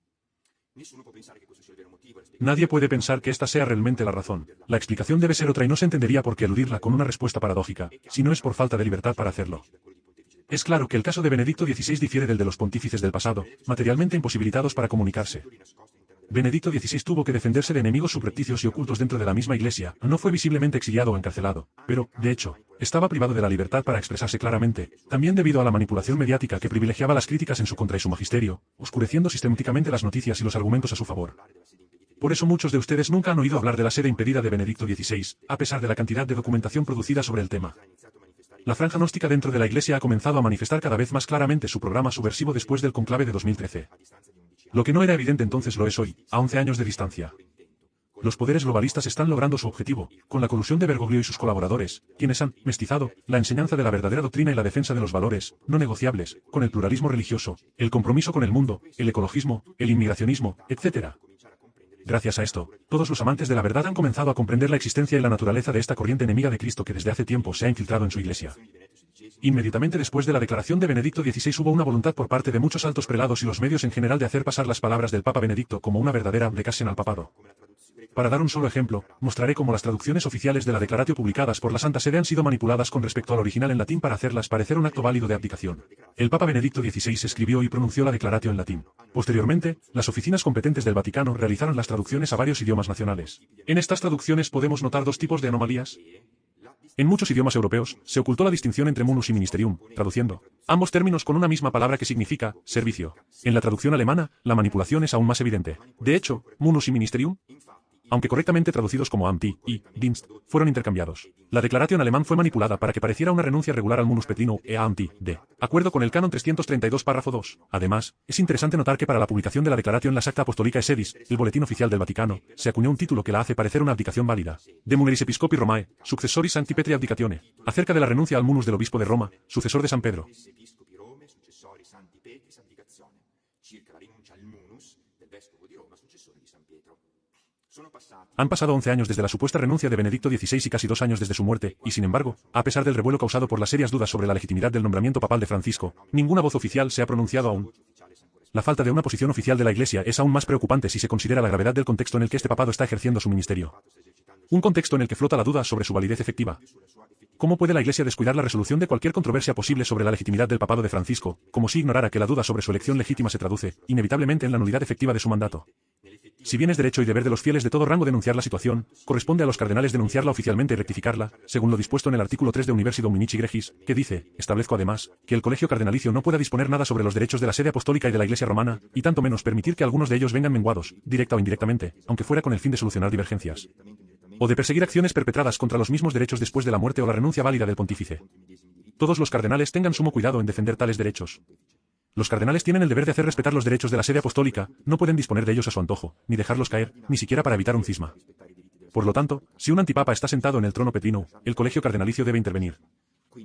Nadie puede pensar que esta sea realmente la razón. La explicación debe ser otra y no se entendería por qué eludirla con una respuesta paradójica, si no es por falta de libertad para hacerlo. Es claro que el caso de Benedicto XVI difiere del de los pontífices del pasado, materialmente imposibilitados para comunicarse. Benedicto XVI tuvo que defenderse de enemigos subrepticios y ocultos dentro de la misma Iglesia, no fue visiblemente exiliado o encarcelado, pero, de hecho, estaba privado de la libertad para expresarse claramente, también debido a la manipulación mediática que privilegiaba las críticas en su contra y su magisterio, oscureciendo sistemáticamente las noticias y los argumentos a su favor. Por eso muchos de ustedes nunca han oído hablar de la sede impedida de Benedicto XVI, a pesar de la cantidad de documentación producida sobre el tema. La franja gnóstica dentro de la Iglesia ha comenzado a manifestar cada vez más claramente su programa subversivo después del conclave de 2013. Lo que no era evidente entonces lo es hoy, a 11 años de distancia. Los poderes globalistas están logrando su objetivo, con la colusión de Bergoglio y sus colaboradores, quienes han mestizado la enseñanza de la verdadera doctrina y la defensa de los valores no negociables, con el pluralismo religioso, el compromiso con el mundo, el ecologismo, el inmigracionismo, etc. Gracias a esto, todos los amantes de la verdad han comenzado a comprender la existencia y la naturaleza de esta corriente enemiga de Cristo que desde hace tiempo se ha infiltrado en su Iglesia. Inmediatamente después de la declaración de Benedicto XVI hubo una voluntad por parte de muchos altos prelados y los medios en general de hacer pasar las palabras del Papa Benedicto como una verdadera abdicación al papado. Para dar un solo ejemplo, mostraré cómo las traducciones oficiales de la Declaratio publicadas por la Santa Sede han sido manipuladas con respecto al original en latín para hacerlas parecer un acto válido de abdicación. El Papa Benedicto XVI escribió y pronunció la Declaratio en latín. Posteriormente, las oficinas competentes del Vaticano realizaron las traducciones a varios idiomas nacionales. En estas traducciones podemos notar dos tipos de anomalías. En muchos idiomas europeos, se ocultó la distinción entre munus y ministerium, traduciendo ambos términos con una misma palabra que significa servicio. En la traducción alemana, la manipulación es aún más evidente. De hecho, munus y ministerium, aunque correctamente traducidos como Amt y Dienst, fueron intercambiados. La declaración en alemán fue manipulada para que pareciera una renuncia regular al munus petrino e Amt, de acuerdo con el canon 332 párrafo 2. Además, es interesante notar que para la publicación de la declaración en la Sacta Apostolicae Sedis, el boletín oficial del Vaticano, se acuñó un título que la hace parecer una abdicación válida. De Mulieris Episcopi Romae, Successoris Sancti Petri Abdicatione, acerca de la renuncia al munus del obispo de Roma, sucesor de San Pedro. Han pasado 11 años desde la supuesta renuncia de Benedicto XVI y casi 2 años desde su muerte, y sin embargo, a pesar del revuelo causado por las serias dudas sobre la legitimidad del nombramiento papal de Francisco, ninguna voz oficial se ha pronunciado aún. La falta de una posición oficial de la Iglesia es aún más preocupante si se considera la gravedad del contexto en el que este papado está ejerciendo su ministerio. Un contexto en el que flota la duda sobre su validez efectiva. ¿Cómo puede la Iglesia descuidar la resolución de cualquier controversia posible sobre la legitimidad del papado de Francisco, como si ignorara que la duda sobre su elección legítima se traduce, inevitablemente, en la nulidad efectiva de su mandato? Si bien es derecho y deber de los fieles de todo rango denunciar la situación, corresponde a los cardenales denunciarla oficialmente y rectificarla, según lo dispuesto en el artículo 3 de Universi Dominici Gregis, que dice, establezco además, que el colegio cardenalicio no pueda disponer nada sobre los derechos de la sede apostólica y de la Iglesia romana, y tanto menos permitir que algunos de ellos vengan menguados, directa o indirectamente, aunque fuera con el fin de solucionar divergencias, o de perseguir acciones perpetradas contra los mismos derechos después de la muerte o la renuncia válida del pontífice. Todos los cardenales tengan sumo cuidado en defender tales derechos. Los cardenales tienen el deber de hacer respetar los derechos de la sede apostólica, no pueden disponer de ellos a su antojo, ni dejarlos caer, ni siquiera para evitar un cisma. Por lo tanto, si un antipapa está sentado en el trono petrino, el colegio cardenalicio debe intervenir.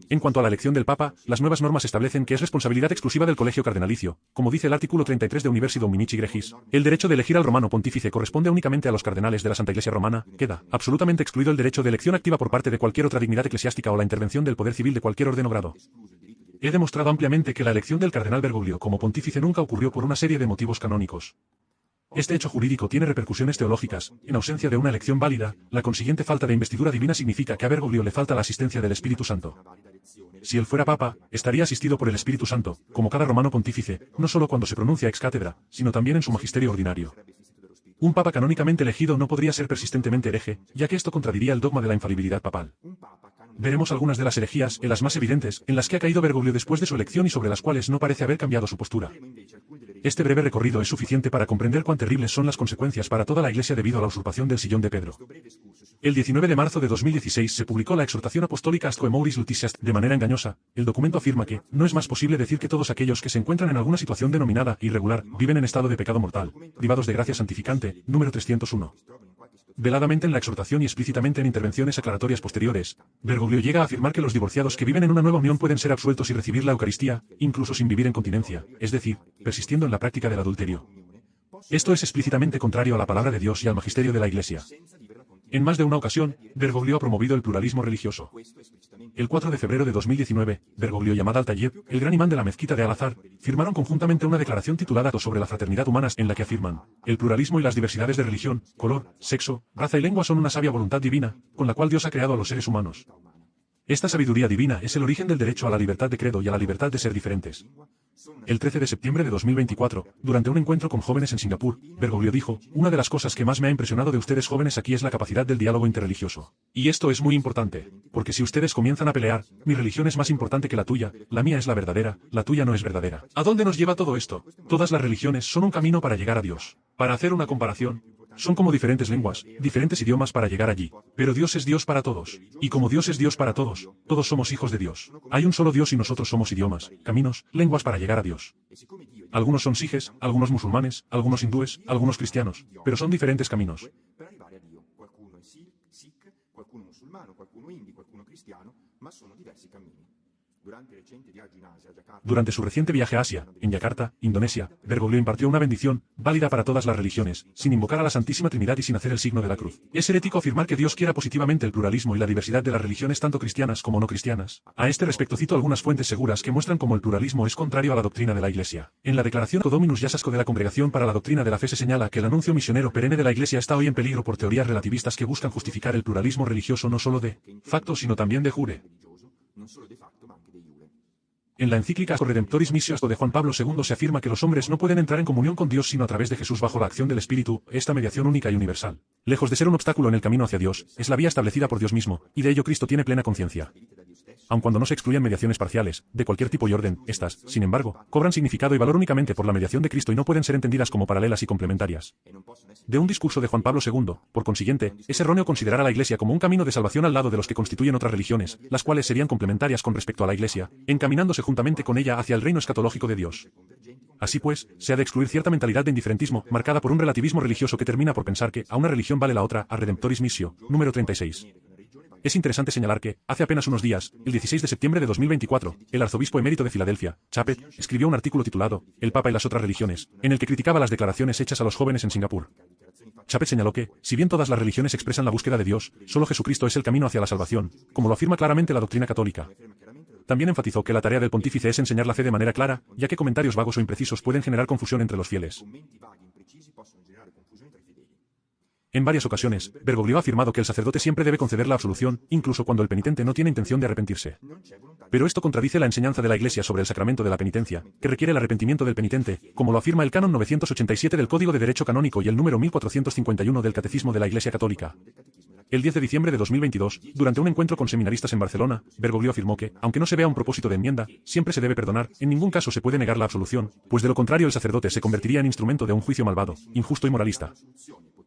En cuanto a la elección del papa, las nuevas normas establecen que es responsabilidad exclusiva del colegio cardenalicio, como dice el artículo 33 de Universi Dominici Gregis. El derecho de elegir al romano pontífice corresponde únicamente a los cardenales de la Santa Iglesia Romana, queda absolutamente excluido el derecho de elección activa por parte de cualquier otra dignidad eclesiástica o la intervención del poder civil de cualquier orden o grado. He demostrado ampliamente que la elección del cardenal Bergoglio como pontífice nunca ocurrió por una serie de motivos canónicos. Este hecho jurídico tiene repercusiones teológicas. En ausencia de una elección válida, la consiguiente falta de investidura divina significa que a Bergoglio le falta la asistencia del Espíritu Santo. Si él fuera papa, estaría asistido por el Espíritu Santo, como cada romano pontífice, no solo cuando se pronuncia ex cátedra, sino también en su magisterio ordinario. Un papa canónicamente elegido no podría ser persistentemente hereje, ya que esto contradiría el dogma de la infalibilidad papal. Veremos algunas de las herejías, las más evidentes, en las que ha caído Bergoglio después de su elección y sobre las cuales no parece haber cambiado su postura. Este breve recorrido es suficiente para comprender cuán terribles son las consecuencias para toda la Iglesia debido a la usurpación del sillón de Pedro. El 19 de marzo de 2016 se publicó la exhortación apostólica Astro Emouris Luticias. De manera engañosa, el documento afirma que no es más posible decir que todos aquellos que se encuentran en alguna situación denominada irregular viven en estado de pecado mortal, privados de gracia santificante, número 301. Veladamente en la exhortación y explícitamente en intervenciones aclaratorias posteriores, Bergoglio llega a afirmar que los divorciados que viven en una nueva unión pueden ser absueltos y recibir la Eucaristía, incluso sin vivir en continencia, es decir, persistiendo en la práctica del adulterio. Esto es explícitamente contrario a la palabra de Dios y al magisterio de la Iglesia. En más de una ocasión, Bergoglio ha promovido el pluralismo religioso. El 4 de febrero de 2019, Bergoglio y Ahmad Al-Tayeb, el gran imán de la mezquita de Al-Azhar, firmaron conjuntamente una declaración titulada sobre la fraternidad humana, en la que afirman: el pluralismo y las diversidades de religión, color, sexo, raza y lengua son una sabia voluntad divina, con la cual Dios ha creado a los seres humanos. Esta sabiduría divina es el origen del derecho a la libertad de credo y a la libertad de ser diferentes. El 13 de septiembre de 2024, durante un encuentro con jóvenes en Singapur, Bergoglio dijo: una de las cosas que más me ha impresionado de ustedes jóvenes aquí es la capacidad del diálogo interreligioso. Y esto es muy importante, porque si ustedes comienzan a pelear, mi religión es más importante que la tuya, la mía es la verdadera, la tuya no es verdadera. ¿A dónde nos lleva todo esto? Todas las religiones son un camino para llegar a Dios. Para hacer una comparación, son como diferentes lenguas, diferentes idiomas para llegar allí. Pero Dios es Dios para todos. Y como Dios es Dios para todos, todos somos hijos de Dios. Hay un solo Dios y nosotros somos idiomas, caminos, lenguas para llegar a Dios. Algunos son sijes, algunos musulmanes, algunos hindúes, algunos cristianos, pero son diferentes caminos. Durante su reciente viaje a Asia, en Yakarta, Indonesia, Bergoglio impartió una bendición, válida para todas las religiones, sin invocar a la Santísima Trinidad y sin hacer el signo de la cruz. Es herético afirmar que Dios quiera positivamente el pluralismo y la diversidad de las religiones tanto cristianas como no cristianas. A este respecto cito algunas fuentes seguras que muestran cómo el pluralismo es contrario a la doctrina de la Iglesia. En la declaración Codominus Yasasco de la Congregación para la Doctrina de la Fe se señala que el anuncio misionero perenne de la Iglesia está hoy en peligro por teorías relativistas que buscan justificar el pluralismo religioso no solo de facto sino también de jure. En la encíclica Asco Redemptoris Missio de Juan Pablo II se afirma que los hombres no pueden entrar en comunión con Dios sino a través de Jesús bajo la acción del Espíritu, esta mediación única y universal. Lejos de ser un obstáculo en el camino hacia Dios, es la vía establecida por Dios mismo, y de ello Cristo tiene plena conciencia. Aun cuando no se excluyan mediaciones parciales, de cualquier tipo y orden, estas, sin embargo, cobran significado y valor únicamente por la mediación de Cristo y no pueden ser entendidas como paralelas y complementarias. De un discurso de Juan Pablo II, por consiguiente, es erróneo considerar a la Iglesia como un camino de salvación al lado de los que constituyen otras religiones, las cuales serían complementarias con respecto a la Iglesia, encaminándose juntamente con ella hacia el reino escatológico de Dios. Así pues, se ha de excluir cierta mentalidad de indiferentismo, marcada por un relativismo religioso que termina por pensar que a una religión vale la otra, a Redemptoris Missio, número 36. Es interesante señalar que, hace apenas unos días, el 16 de septiembre de 2024, el arzobispo emérito de Filadelfia, Chapet, escribió un artículo titulado El Papa y las otras religiones, en el que criticaba las declaraciones hechas a los jóvenes en Singapur. Chapet señaló que, si bien todas las religiones expresan la búsqueda de Dios, solo Jesucristo es el camino hacia la salvación, como lo afirma claramente la doctrina católica. También enfatizó que la tarea del pontífice es enseñar la fe de manera clara, ya que comentarios vagos o imprecisos pueden generar confusión entre los fieles. En varias ocasiones, Bergoglio ha afirmado que el sacerdote siempre debe conceder la absolución, incluso cuando el penitente no tiene intención de arrepentirse. Pero esto contradice la enseñanza de la Iglesia sobre el sacramento de la penitencia, que requiere el arrepentimiento del penitente, como lo afirma el canon 987 del Código de Derecho Canónico y el número 1451 del Catecismo de la Iglesia Católica. El 10 de diciembre de 2022, durante un encuentro con seminaristas en Barcelona, Bergoglio afirmó que, aunque no se vea un propósito de enmienda, siempre se debe perdonar, en ningún caso se puede negar la absolución, pues de lo contrario el sacerdote se convertiría en instrumento de un juicio malvado, injusto y moralista.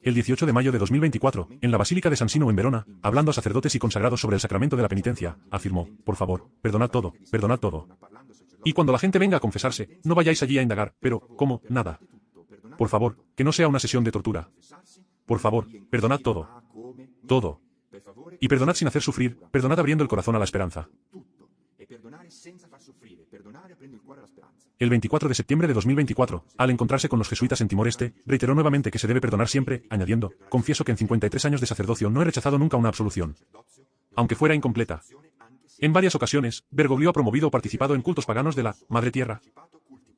El 18 de mayo de 2024, en la Basílica de San Sino en Verona, hablando a sacerdotes y consagrados sobre el sacramento de la penitencia, afirmó: por favor, perdonad todo, perdonad todo. Y cuando la gente venga a confesarse, no vayáis allí a indagar, pero, ¿cómo? Nada. Por favor, que no sea una sesión de tortura. Por favor, perdonad todo. Todo. Y perdonad sin hacer sufrir, perdonad abriendo el corazón a la esperanza. El 24 de septiembre de 2024, al encontrarse con los jesuitas en Timor-Este, reiteró nuevamente que se debe perdonar siempre, añadiendo: confieso que en 53 años de sacerdocio no he rechazado nunca una absolución, aunque fuera incompleta. En varias ocasiones, Bergoglio ha promovido o participado en cultos paganos de la Madre Tierra.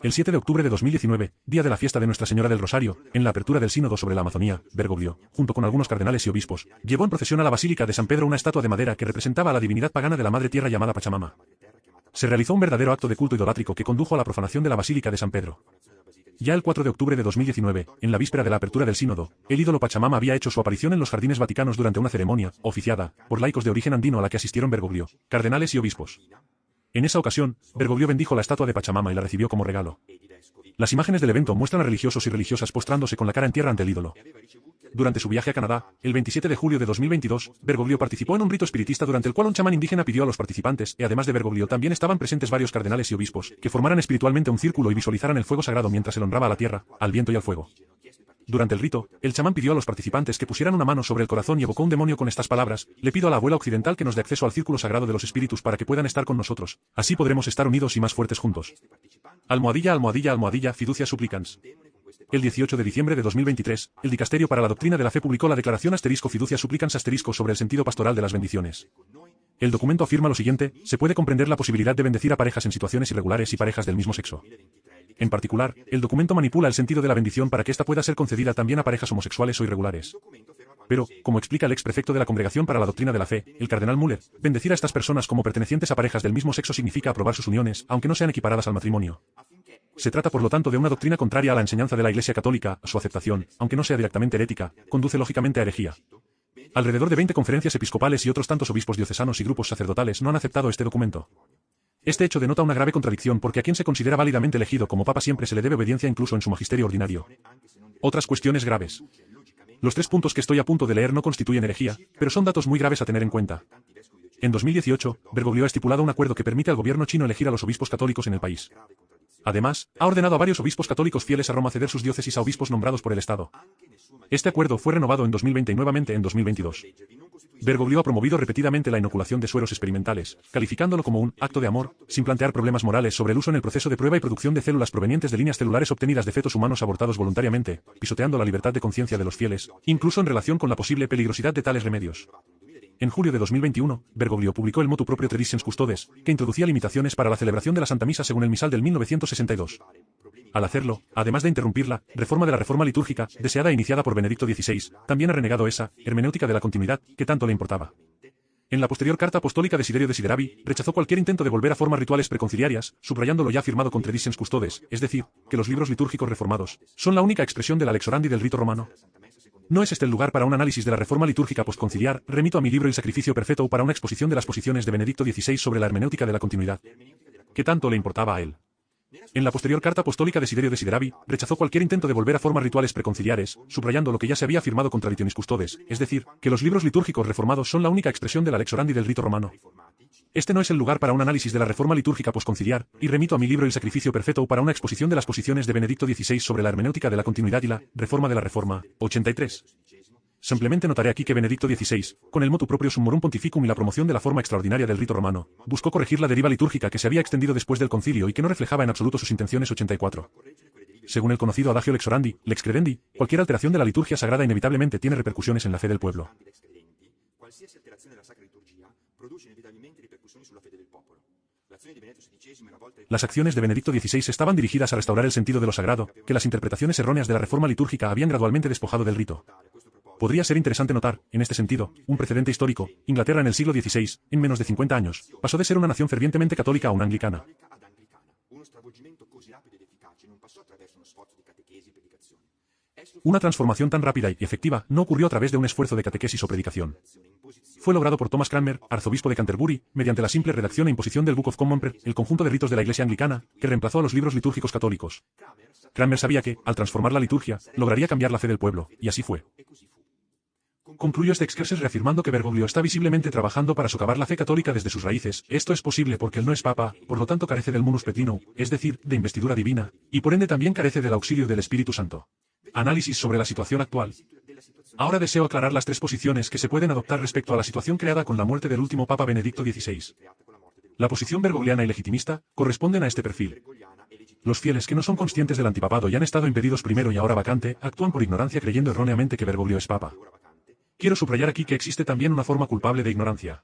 El 7 de octubre de 2019, día de la fiesta de Nuestra Señora del Rosario, en la apertura del Sínodo sobre la Amazonía, Bergoglio, junto con algunos cardenales y obispos, llevó en procesión a la Basílica de San Pedro una estatua de madera que representaba a la divinidad pagana de la Madre Tierra llamada Pachamama. Se realizó un verdadero acto de culto idolátrico que condujo a la profanación de la Basílica de San Pedro. Ya el 4 de octubre de 2019, en la víspera de la apertura del Sínodo, el ídolo Pachamama había hecho su aparición en los jardines vaticanos durante una ceremonia, oficiada, por laicos de origen andino a la que asistieron Bergoglio, cardenales y obispos. En esa ocasión, Bergoglio bendijo la estatua de Pachamama y la recibió como regalo. Las imágenes del evento muestran a religiosos y religiosas postrándose con la cara en tierra ante el ídolo. Durante su viaje a Canadá, el 27 de julio de 2022, Bergoglio participó en un rito espiritista durante el cual un chamán indígena pidió a los participantes, y además de Bergoglio también estaban presentes varios cardenales y obispos, que formaran espiritualmente un círculo y visualizaran el fuego sagrado mientras se honraba a la tierra, al viento y al fuego. Durante el rito, el chamán pidió a los participantes que pusieran una mano sobre el corazón y evocó un demonio con estas palabras: le pido a la abuela occidental que nos dé acceso al círculo sagrado de los espíritus para que puedan estar con nosotros, así podremos estar unidos y más fuertes juntos. Almohadilla, almohadilla, almohadilla, fiducia supplicans. El 18 de diciembre de 2023, el Dicasterio para la Doctrina de la Fe publicó la declaración *fiducia supplicans* sobre el sentido pastoral de las bendiciones. El documento afirma lo siguiente: se puede comprender la posibilidad de bendecir a parejas en situaciones irregulares y parejas del mismo sexo. En particular, el documento manipula el sentido de la bendición para que ésta pueda ser concedida también a parejas homosexuales o irregulares. Pero, como explica el exprefecto de la Congregación para la Doctrina de la Fe, el cardenal Müller, bendecir a estas personas como pertenecientes a parejas del mismo sexo significa aprobar sus uniones, aunque no sean equiparadas al matrimonio. Se trata por lo tanto de una doctrina contraria a la enseñanza de la Iglesia Católica, su aceptación, aunque no sea directamente herética, conduce lógicamente a herejía. Alrededor de 20 conferencias episcopales y otros tantos obispos diocesanos y grupos sacerdotales no han aceptado este documento. Este hecho denota una grave contradicción porque a quien se considera válidamente elegido como papa siempre se le debe obediencia incluso en su magisterio ordinario. Otras cuestiones graves. Los 3 puntos que estoy a punto de leer no constituyen herejía, pero son datos muy graves a tener en cuenta. En 2018, Bergoglio ha estipulado un acuerdo que permite al gobierno chino elegir a los obispos católicos en el país. Además, ha ordenado a varios obispos católicos fieles a Roma ceder sus diócesis a obispos nombrados por el Estado. Este acuerdo fue renovado en 2020 y nuevamente en 2022. Bergoglio ha promovido repetidamente la inoculación de sueros experimentales, calificándolo como un acto de amor, sin plantear problemas morales sobre el uso en el proceso de prueba y producción de células provenientes de líneas celulares obtenidas de fetos humanos abortados voluntariamente, pisoteando la libertad de conciencia de los fieles, incluso en relación con la posible peligrosidad de tales remedios. En julio de 2021, Bergoglio publicó el motu proprio Traditions Custodes, que introducía limitaciones para la celebración de la Santa Misa según el misal del 1962. Al hacerlo, además de interrumpir la reforma de la reforma litúrgica, deseada e iniciada por Benedicto XVI, también ha renegado esa hermenéutica de la continuidad, que tanto le importaba. En la posterior carta apostólica Desiderio Desideravi, rechazó cualquier intento de volver a formas rituales preconciliarias, subrayando lo ya afirmado con Traditions Custodes, es decir, que los libros litúrgicos reformados son la única expresión de la lex orandi del rito romano. No es este el lugar para un análisis de la reforma litúrgica posconciliar, remito a mi libro El Sacrificio Perfecto o para una exposición de las posiciones de Benedicto XVI sobre la hermenéutica de la continuidad. ¿Qué tanto le importaba a él? En la posterior carta apostólica Desiderio Desideravi, rechazó cualquier intento de volver a formas rituales preconciliares, subrayando lo que ya se había afirmado con Traditionis Custodes, es decir, que los libros litúrgicos reformados son la única expresión de la lex orandi del rito romano. Este no es el lugar para un análisis de la reforma litúrgica posconciliar, y remito a mi libro El Sacrificio Perfecto o para una exposición de las posiciones de Benedicto XVI sobre la hermenéutica de la continuidad y la reforma de la Reforma. 83. Simplemente notaré aquí que Benedicto XVI, con el motu proprio Summorum Pontificum y la promoción de la forma extraordinaria del rito romano, buscó corregir la deriva litúrgica que se había extendido después del concilio y que no reflejaba en absoluto sus intenciones. 84. Según el conocido adagio lex orandi, lex credendi, cualquier alteración de la liturgia sagrada inevitablemente tiene repercusiones en la fe del pueblo. Las acciones de Benedicto XVI estaban dirigidas a restaurar el sentido de lo sagrado, que las interpretaciones erróneas de la reforma litúrgica habían gradualmente despojado del rito. Podría ser interesante notar, en este sentido, un precedente histórico. Inglaterra en el siglo XVI, en menos de 50 años, pasó de ser una nación fervientemente católica a una anglicana. Una transformación tan rápida y efectiva no ocurrió a través de un esfuerzo de catequesis o predicación. Fue logrado por Thomas Cranmer, arzobispo de Canterbury, mediante la simple redacción e imposición del Book of Common Prayer, el conjunto de ritos de la Iglesia anglicana, que reemplazó a los libros litúrgicos católicos. Cranmer sabía que, al transformar la liturgia, lograría cambiar la fe del pueblo, y así fue. Concluyo este excursus reafirmando que Bergoglio está visiblemente trabajando para socavar la fe católica desde sus raíces. Esto es posible porque él no es papa, por lo tanto carece del munus petrinum, es decir, de investidura divina, y por ende también carece del auxilio del Espíritu Santo. Análisis sobre la situación actual. Ahora deseo aclarar las 3 posiciones que se pueden adoptar respecto a la situación creada con la muerte del último Papa Benedicto XVI. La posición bergogliana y legitimista corresponden a este perfil. Los fieles que no son conscientes del antipapado y han estado impedidos primero y ahora vacante, actúan por ignorancia creyendo erróneamente que Bergoglio es papa. Quiero subrayar aquí que existe también una forma culpable de ignorancia.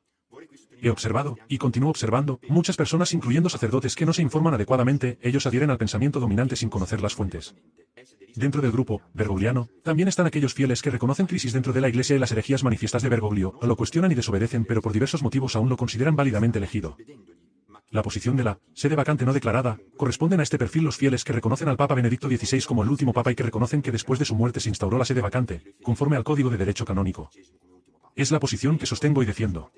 He observado, y continúo observando, muchas personas incluyendo sacerdotes que no se informan adecuadamente, ellos adhieren al pensamiento dominante sin conocer las fuentes. Dentro del grupo bergogliano, también están aquellos fieles que reconocen crisis dentro de la Iglesia y las herejías manifiestas de Bergoglio, o lo cuestionan y desobedecen pero por diversos motivos aún lo consideran válidamente elegido. La posición de la sede vacante no declarada corresponden a este perfil los fieles que reconocen al Papa Benedicto XVI como el último Papa y que reconocen que después de su muerte se instauró la sede vacante, conforme al Código de Derecho Canónico. Es la posición que sostengo y defiendo.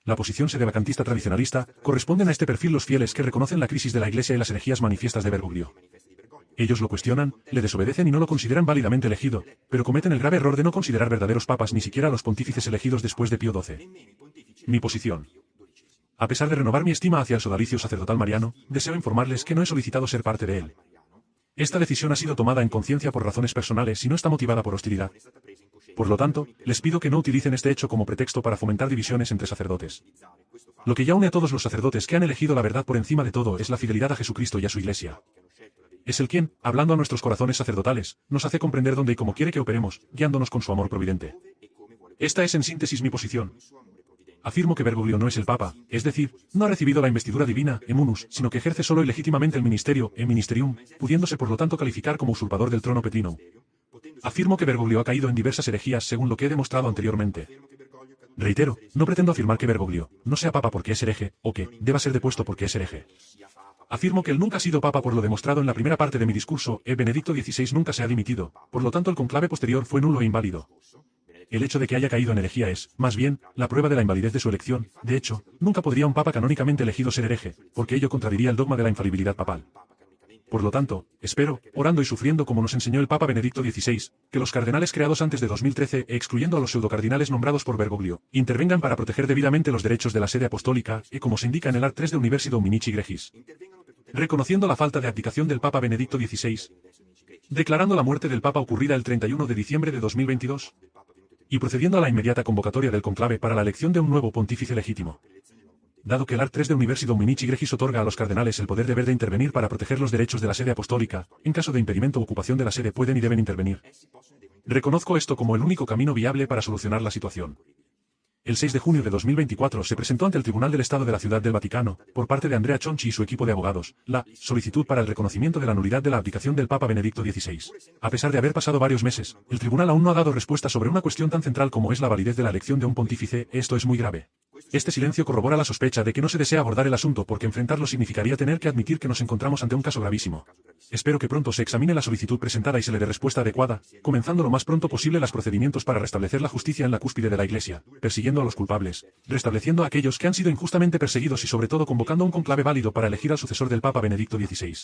La posición sedevacantista tradicionalista corresponden a este perfil los fieles que reconocen la crisis de la Iglesia y las herejías manifiestas de Bergoglio. Ellos lo cuestionan, le desobedecen y no lo consideran válidamente elegido, pero cometen el grave error de no considerar verdaderos papas ni siquiera a los pontífices elegidos después de Pío XII. Mi posición. A pesar de renovar mi estima hacia el sodalicio sacerdotal mariano, deseo informarles que no he solicitado ser parte de él. Esta decisión ha sido tomada en conciencia por razones personales y no está motivada por hostilidad. Por lo tanto, les pido que no utilicen este hecho como pretexto para fomentar divisiones entre sacerdotes. Lo que ya une a todos los sacerdotes que han elegido la verdad por encima de todo es la fidelidad a Jesucristo y a su Iglesia. Es el quien, hablando a nuestros corazones sacerdotales, nos hace comprender dónde y cómo quiere que operemos, guiándonos con su amor providente. Esta es en síntesis mi posición. Afirmo que Bergoglio no es el Papa, es decir, no ha recibido la investidura divina, emunus, sino que ejerce solo y legítimamente el ministerio, ministerium, pudiéndose por lo tanto calificar como usurpador del trono petrino. Afirmo que Bergoglio ha caído en diversas herejías según lo que he demostrado anteriormente. Reitero, no pretendo afirmar que Bergoglio no sea Papa porque es hereje, o que deba ser depuesto porque es hereje. Afirmo que él nunca ha sido Papa por lo demostrado en la primera parte de mi discurso, Benedicto XVI nunca se ha dimitido, por lo tanto el conclave posterior fue nulo e inválido. El hecho de que haya caído en herejía es, más bien, la prueba de la invalidez de su elección. De hecho, nunca podría un Papa canónicamente elegido ser hereje, porque ello contradiría el dogma de la infalibilidad papal. Por lo tanto, espero, orando y sufriendo como nos enseñó el Papa Benedicto XVI, que los cardenales creados antes de 2013, excluyendo a los pseudocardinales nombrados por Bergoglio, intervengan para proteger debidamente los derechos de la sede apostólica, y como se indica en el art. 3 de Universi Dominici Gregis. Reconociendo la falta de abdicación del Papa Benedicto XVI. Declarando la muerte del Papa ocurrida el 31 de diciembre de 2022. Y procediendo a la inmediata convocatoria del conclave para la elección de un nuevo pontífice legítimo. Dado que el art. 3 de Universi Dominici Gregis otorga a los cardenales el poder deber de intervenir para proteger los derechos de la sede apostólica, en caso de impedimento o ocupación de la sede pueden y deben intervenir. Reconozco esto como el único camino viable para solucionar la situación. El 6 de junio de 2024 se presentó ante el Tribunal del Estado de la Ciudad del Vaticano, por parte de Andrea Chonchi y su equipo de abogados, la solicitud para el reconocimiento de la nulidad de la abdicación del Papa Benedicto XVI. A pesar de haber pasado varios meses, el tribunal aún no ha dado respuesta sobre una cuestión tan central como es la validez de la elección de un pontífice. Esto es muy grave. Este silencio corrobora la sospecha de que no se desea abordar el asunto porque enfrentarlo significaría tener que admitir que nos encontramos ante un caso gravísimo. Espero que pronto se examine la solicitud presentada y se le dé respuesta adecuada, comenzando lo más pronto posible los procedimientos para restablecer la justicia en la cúspide de la Iglesia, persiguiendo a los culpables, restableciendo a aquellos que han sido injustamente perseguidos y sobre todo convocando un conclave válido para elegir al sucesor del Papa Benedicto XVI.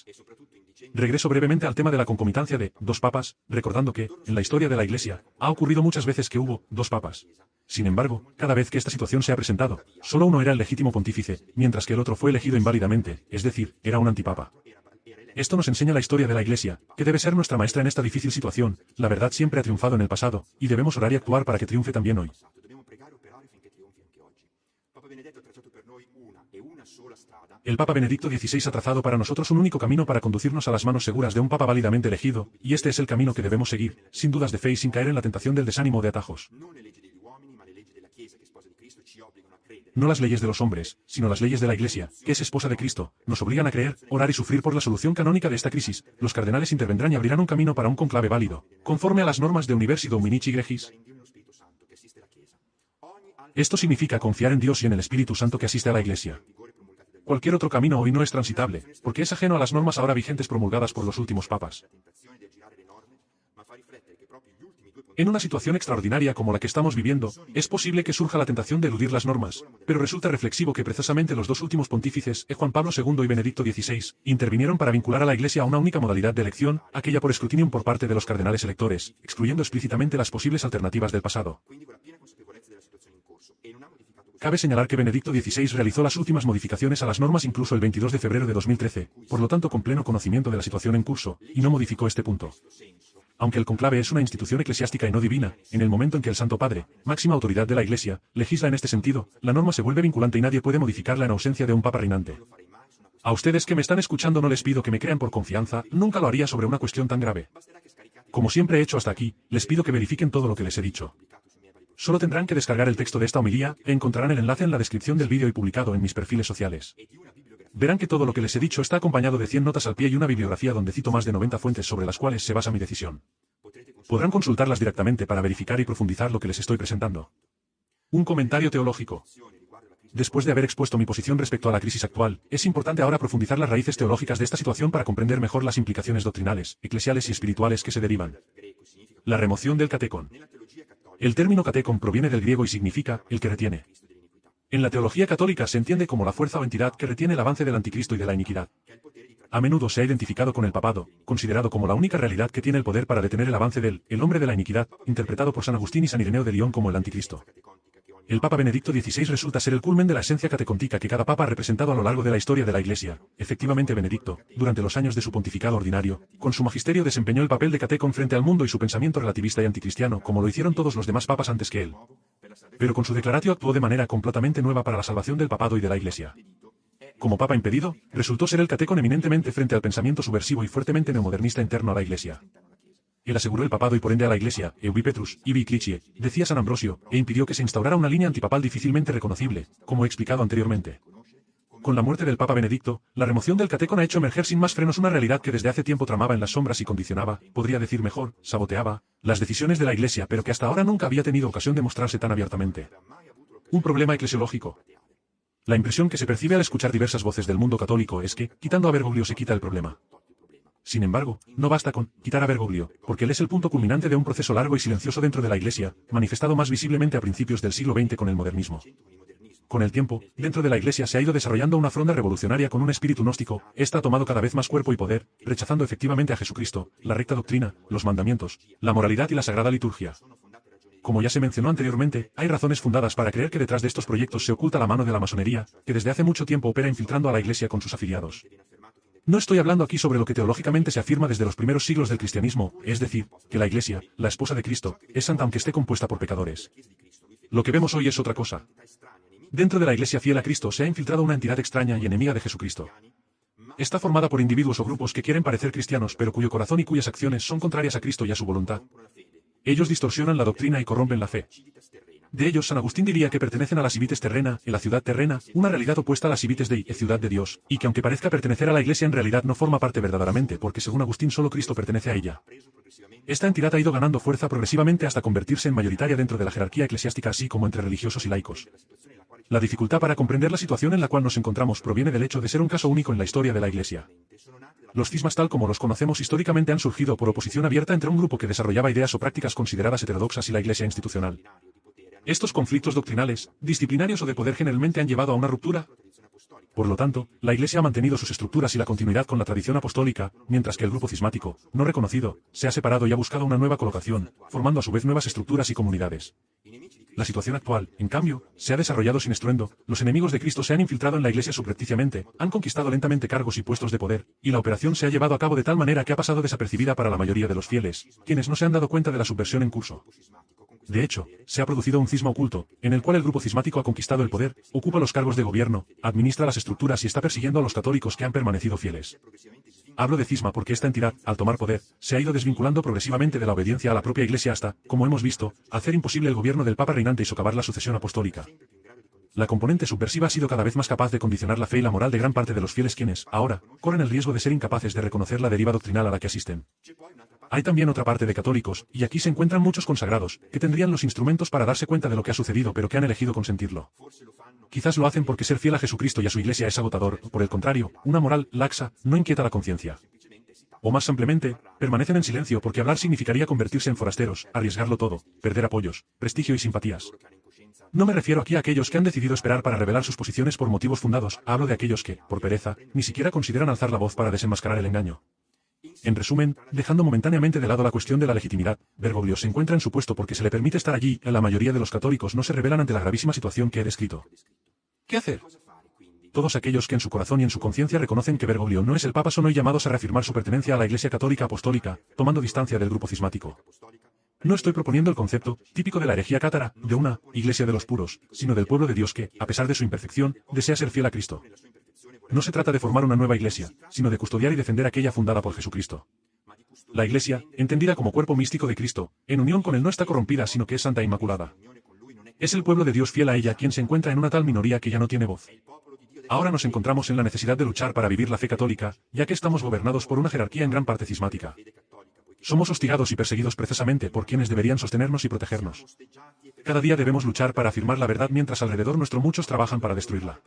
Regreso brevemente al tema de la concomitancia de dos papas, recordando que, en la historia de la Iglesia, ha ocurrido muchas veces que hubo dos papas. Sin embargo, cada vez que esta situación se ha presentado, solo uno era el legítimo pontífice, mientras que el otro fue elegido inválidamente, es decir, era un antipapa. Esto nos enseña la historia de la Iglesia, que debe ser nuestra maestra en esta difícil situación. La verdad siempre ha triunfado en el pasado, y debemos orar y actuar para que triunfe también hoy. El Papa Benedicto XVI ha trazado para nosotros un único camino para conducirnos a las manos seguras de un Papa válidamente elegido, y este es el camino que debemos seguir, sin dudas de fe y sin caer en la tentación del desánimo o de atajos. No las leyes de los hombres, sino las leyes de la Iglesia, que es esposa de Cristo, nos obligan a creer, orar y sufrir por la solución canónica de esta crisis. Los cardenales intervendrán y abrirán un camino para un conclave válido, conforme a las normas de Universi Dominici Gregis. Esto significa confiar en Dios y en el Espíritu Santo que asiste a la Iglesia. Cualquier otro camino hoy no es transitable, porque es ajeno a las normas ahora vigentes promulgadas por los últimos papas. En una situación extraordinaria como la que estamos viviendo, es posible que surja la tentación de eludir las normas, pero resulta reflexivo que precisamente los dos últimos pontífices, Juan Pablo II y Benedicto XVI, intervinieron para vincular a la Iglesia a una única modalidad de elección, aquella por escrutinio por parte de los cardenales electores, excluyendo explícitamente las posibles alternativas del pasado. Cabe señalar que Benedicto XVI realizó las últimas modificaciones a las normas incluso el 22 de febrero de 2013, por lo tanto con pleno conocimiento de la situación en curso, y no modificó este punto. Aunque el conclave es una institución eclesiástica y no divina, en el momento en que el Santo Padre, máxima autoridad de la Iglesia, legisla en este sentido, la norma se vuelve vinculante y nadie puede modificarla en ausencia de un Papa reinante. A ustedes que me están escuchando no les pido que me crean por confianza, nunca lo haría sobre una cuestión tan grave. Como siempre he hecho hasta aquí, les pido que verifiquen todo lo que les he dicho. Solo tendrán que descargar el texto de esta homilía, e encontrarán el enlace en la descripción del vídeo y publicado en mis perfiles sociales. Verán que todo lo que les he dicho está acompañado de 100 notas al pie y una bibliografía donde cito más de 90 fuentes sobre las cuales se basa mi decisión. Podrán consultarlas directamente para verificar y profundizar lo que les estoy presentando. Un comentario teológico. Después de haber expuesto mi posición respecto a la crisis actual, es importante ahora profundizar las raíces teológicas de esta situación para comprender mejor las implicaciones doctrinales, eclesiales y espirituales que se derivan. La remoción del catecon. El término catecon proviene del griego y significa el que retiene. En la teología católica se entiende como la fuerza o entidad que retiene el avance del anticristo y de la iniquidad. A menudo se ha identificado con el papado, considerado como la única realidad que tiene el poder para detener el avance del el hombre de la iniquidad, interpretado por San Agustín y San Ireneo de León como el anticristo. El Papa Benedicto XVI resulta ser el culmen de la esencia catecóntica que cada papa ha representado a lo largo de la historia de la Iglesia. Efectivamente, Benedicto, durante los años de su pontificado ordinario, con su magisterio desempeñó el papel de catecon frente al mundo y su pensamiento relativista y anticristiano, como lo hicieron todos los demás papas antes que él. Pero con su declaratio actuó de manera completamente nueva para la salvación del papado y de la Iglesia. Como papa impedido, resultó ser el catecon eminentemente frente al pensamiento subversivo y fuertemente neomodernista interno a la Iglesia. Él aseguró el papado y por ende a la Iglesia, Eubi Petrus, Ibi Clicie, decía San Ambrosio, e impidió que se instaurara una línea antipapal difícilmente reconocible, como he explicado anteriormente. Con la muerte del Papa Benedicto, la remoción del catecon ha hecho emerger sin más frenos una realidad que desde hace tiempo tramaba en las sombras y condicionaba, podría decir mejor, saboteaba, las decisiones de la Iglesia, pero que hasta ahora nunca había tenido ocasión de mostrarse tan abiertamente. Un problema eclesiológico. La impresión que se percibe al escuchar diversas voces del mundo católico es que, quitando a Bergoglio se quita el problema. Sin embargo, no basta con quitar a Bergoglio, porque él es el punto culminante de un proceso largo y silencioso dentro de la Iglesia, manifestado más visiblemente a principios del siglo XX con el modernismo. Con el tiempo, dentro de la Iglesia se ha ido desarrollando una fronda revolucionaria con un espíritu gnóstico, esta ha tomado cada vez más cuerpo y poder, rechazando efectivamente a Jesucristo, la recta doctrina, los mandamientos, la moralidad y la sagrada liturgia. Como ya se mencionó anteriormente, hay razones fundadas para creer que detrás de estos proyectos se oculta la mano de la masonería, que desde hace mucho tiempo opera infiltrando a la Iglesia con sus afiliados. No estoy hablando aquí sobre lo que teológicamente se afirma desde los primeros siglos del cristianismo, es decir, que la Iglesia, la esposa de Cristo, es santa aunque esté compuesta por pecadores. Lo que vemos hoy es otra cosa. Dentro de la Iglesia fiel a Cristo se ha infiltrado una entidad extraña y enemiga de Jesucristo. Está formada por individuos o grupos que quieren parecer cristianos pero cuyo corazón y cuyas acciones son contrarias a Cristo y a su voluntad. Ellos distorsionan la doctrina y corrompen la fe. De ellos San Agustín diría que pertenecen a la civitas terrena, la ciudad terrena, una realidad opuesta a la civitas Dei, ciudad de Dios, y que aunque parezca pertenecer a la Iglesia en realidad no forma parte verdaderamente porque según Agustín solo Cristo pertenece a ella. Esta entidad ha ido ganando fuerza progresivamente hasta convertirse en mayoritaria dentro de la jerarquía eclesiástica así como entre religiosos y laicos. La dificultad para comprender la situación en la cual nos encontramos proviene del hecho de ser un caso único en la historia de la Iglesia. Los cismas tal como los conocemos históricamente han surgido por oposición abierta entre un grupo que desarrollaba ideas o prácticas consideradas heterodoxas y la Iglesia institucional. Estos conflictos doctrinales, disciplinarios o de poder generalmente han llevado a una ruptura. Por lo tanto, la Iglesia ha mantenido sus estructuras y la continuidad con la tradición apostólica, mientras que el grupo cismático, no reconocido, se ha separado y ha buscado una nueva colocación, formando a su vez nuevas estructuras y comunidades. La situación actual, en cambio, se ha desarrollado sin estruendo, los enemigos de Cristo se han infiltrado en la Iglesia subrepticiamente, han conquistado lentamente cargos y puestos de poder, y la operación se ha llevado a cabo de tal manera que ha pasado desapercibida para la mayoría de los fieles, quienes no se han dado cuenta de la subversión en curso. De hecho, se ha producido un cisma oculto, en el cual el grupo cismático ha conquistado el poder, ocupa los cargos de gobierno, administra las estructuras y está persiguiendo a los católicos que han permanecido fieles. Hablo de cisma porque esta entidad, al tomar poder, se ha ido desvinculando progresivamente de la obediencia a la propia Iglesia hasta, como hemos visto, hacer imposible el gobierno del Papa reinante y socavar la sucesión apostólica. La componente subversiva ha sido cada vez más capaz de condicionar la fe y la moral de gran parte de los fieles quienes, ahora, corren el riesgo de ser incapaces de reconocer la deriva doctrinal a la que asisten. Hay también otra parte de católicos, y aquí se encuentran muchos consagrados, que tendrían los instrumentos para darse cuenta de lo que ha sucedido pero que han elegido consentirlo. Quizás lo hacen porque ser fiel a Jesucristo y a su Iglesia es agotador, por el contrario, una moral laxa no inquieta la conciencia. O más simplemente, permanecen en silencio porque hablar significaría convertirse en forasteros, arriesgarlo todo, perder apoyos, prestigio y simpatías. No me refiero aquí a aquellos que han decidido esperar para revelar sus posiciones por motivos fundados, hablo de aquellos que, por pereza, ni siquiera consideran alzar la voz para desenmascarar el engaño. En resumen, dejando momentáneamente de lado la cuestión de la legitimidad, Bergoglio se encuentra en su puesto porque se le permite estar allí, y la mayoría de los católicos no se rebelan ante la gravísima situación que he descrito. ¿Qué hacer? Todos aquellos que en su corazón y en su conciencia reconocen que Bergoglio no es el Papa son hoy llamados a reafirmar su pertenencia a la Iglesia Católica Apostólica, tomando distancia del grupo cismático. No estoy proponiendo el concepto, típico de la herejía cátara, de una Iglesia de los puros, sino del pueblo de Dios que, a pesar de su imperfección, desea ser fiel a Cristo. No se trata de formar una nueva Iglesia, sino de custodiar y defender aquella fundada por Jesucristo. La Iglesia, entendida como cuerpo místico de Cristo, en unión con él no está corrompida sino que es santa e inmaculada. Es el pueblo de Dios fiel a ella quien se encuentra en una tal minoría que ya no tiene voz. Ahora nos encontramos en la necesidad de luchar para vivir la fe católica, ya que estamos gobernados por una jerarquía en gran parte cismática. Somos hostigados y perseguidos precisamente por quienes deberían sostenernos y protegernos. Cada día debemos luchar para afirmar la verdad mientras alrededor nuestro muchos trabajan para destruirla.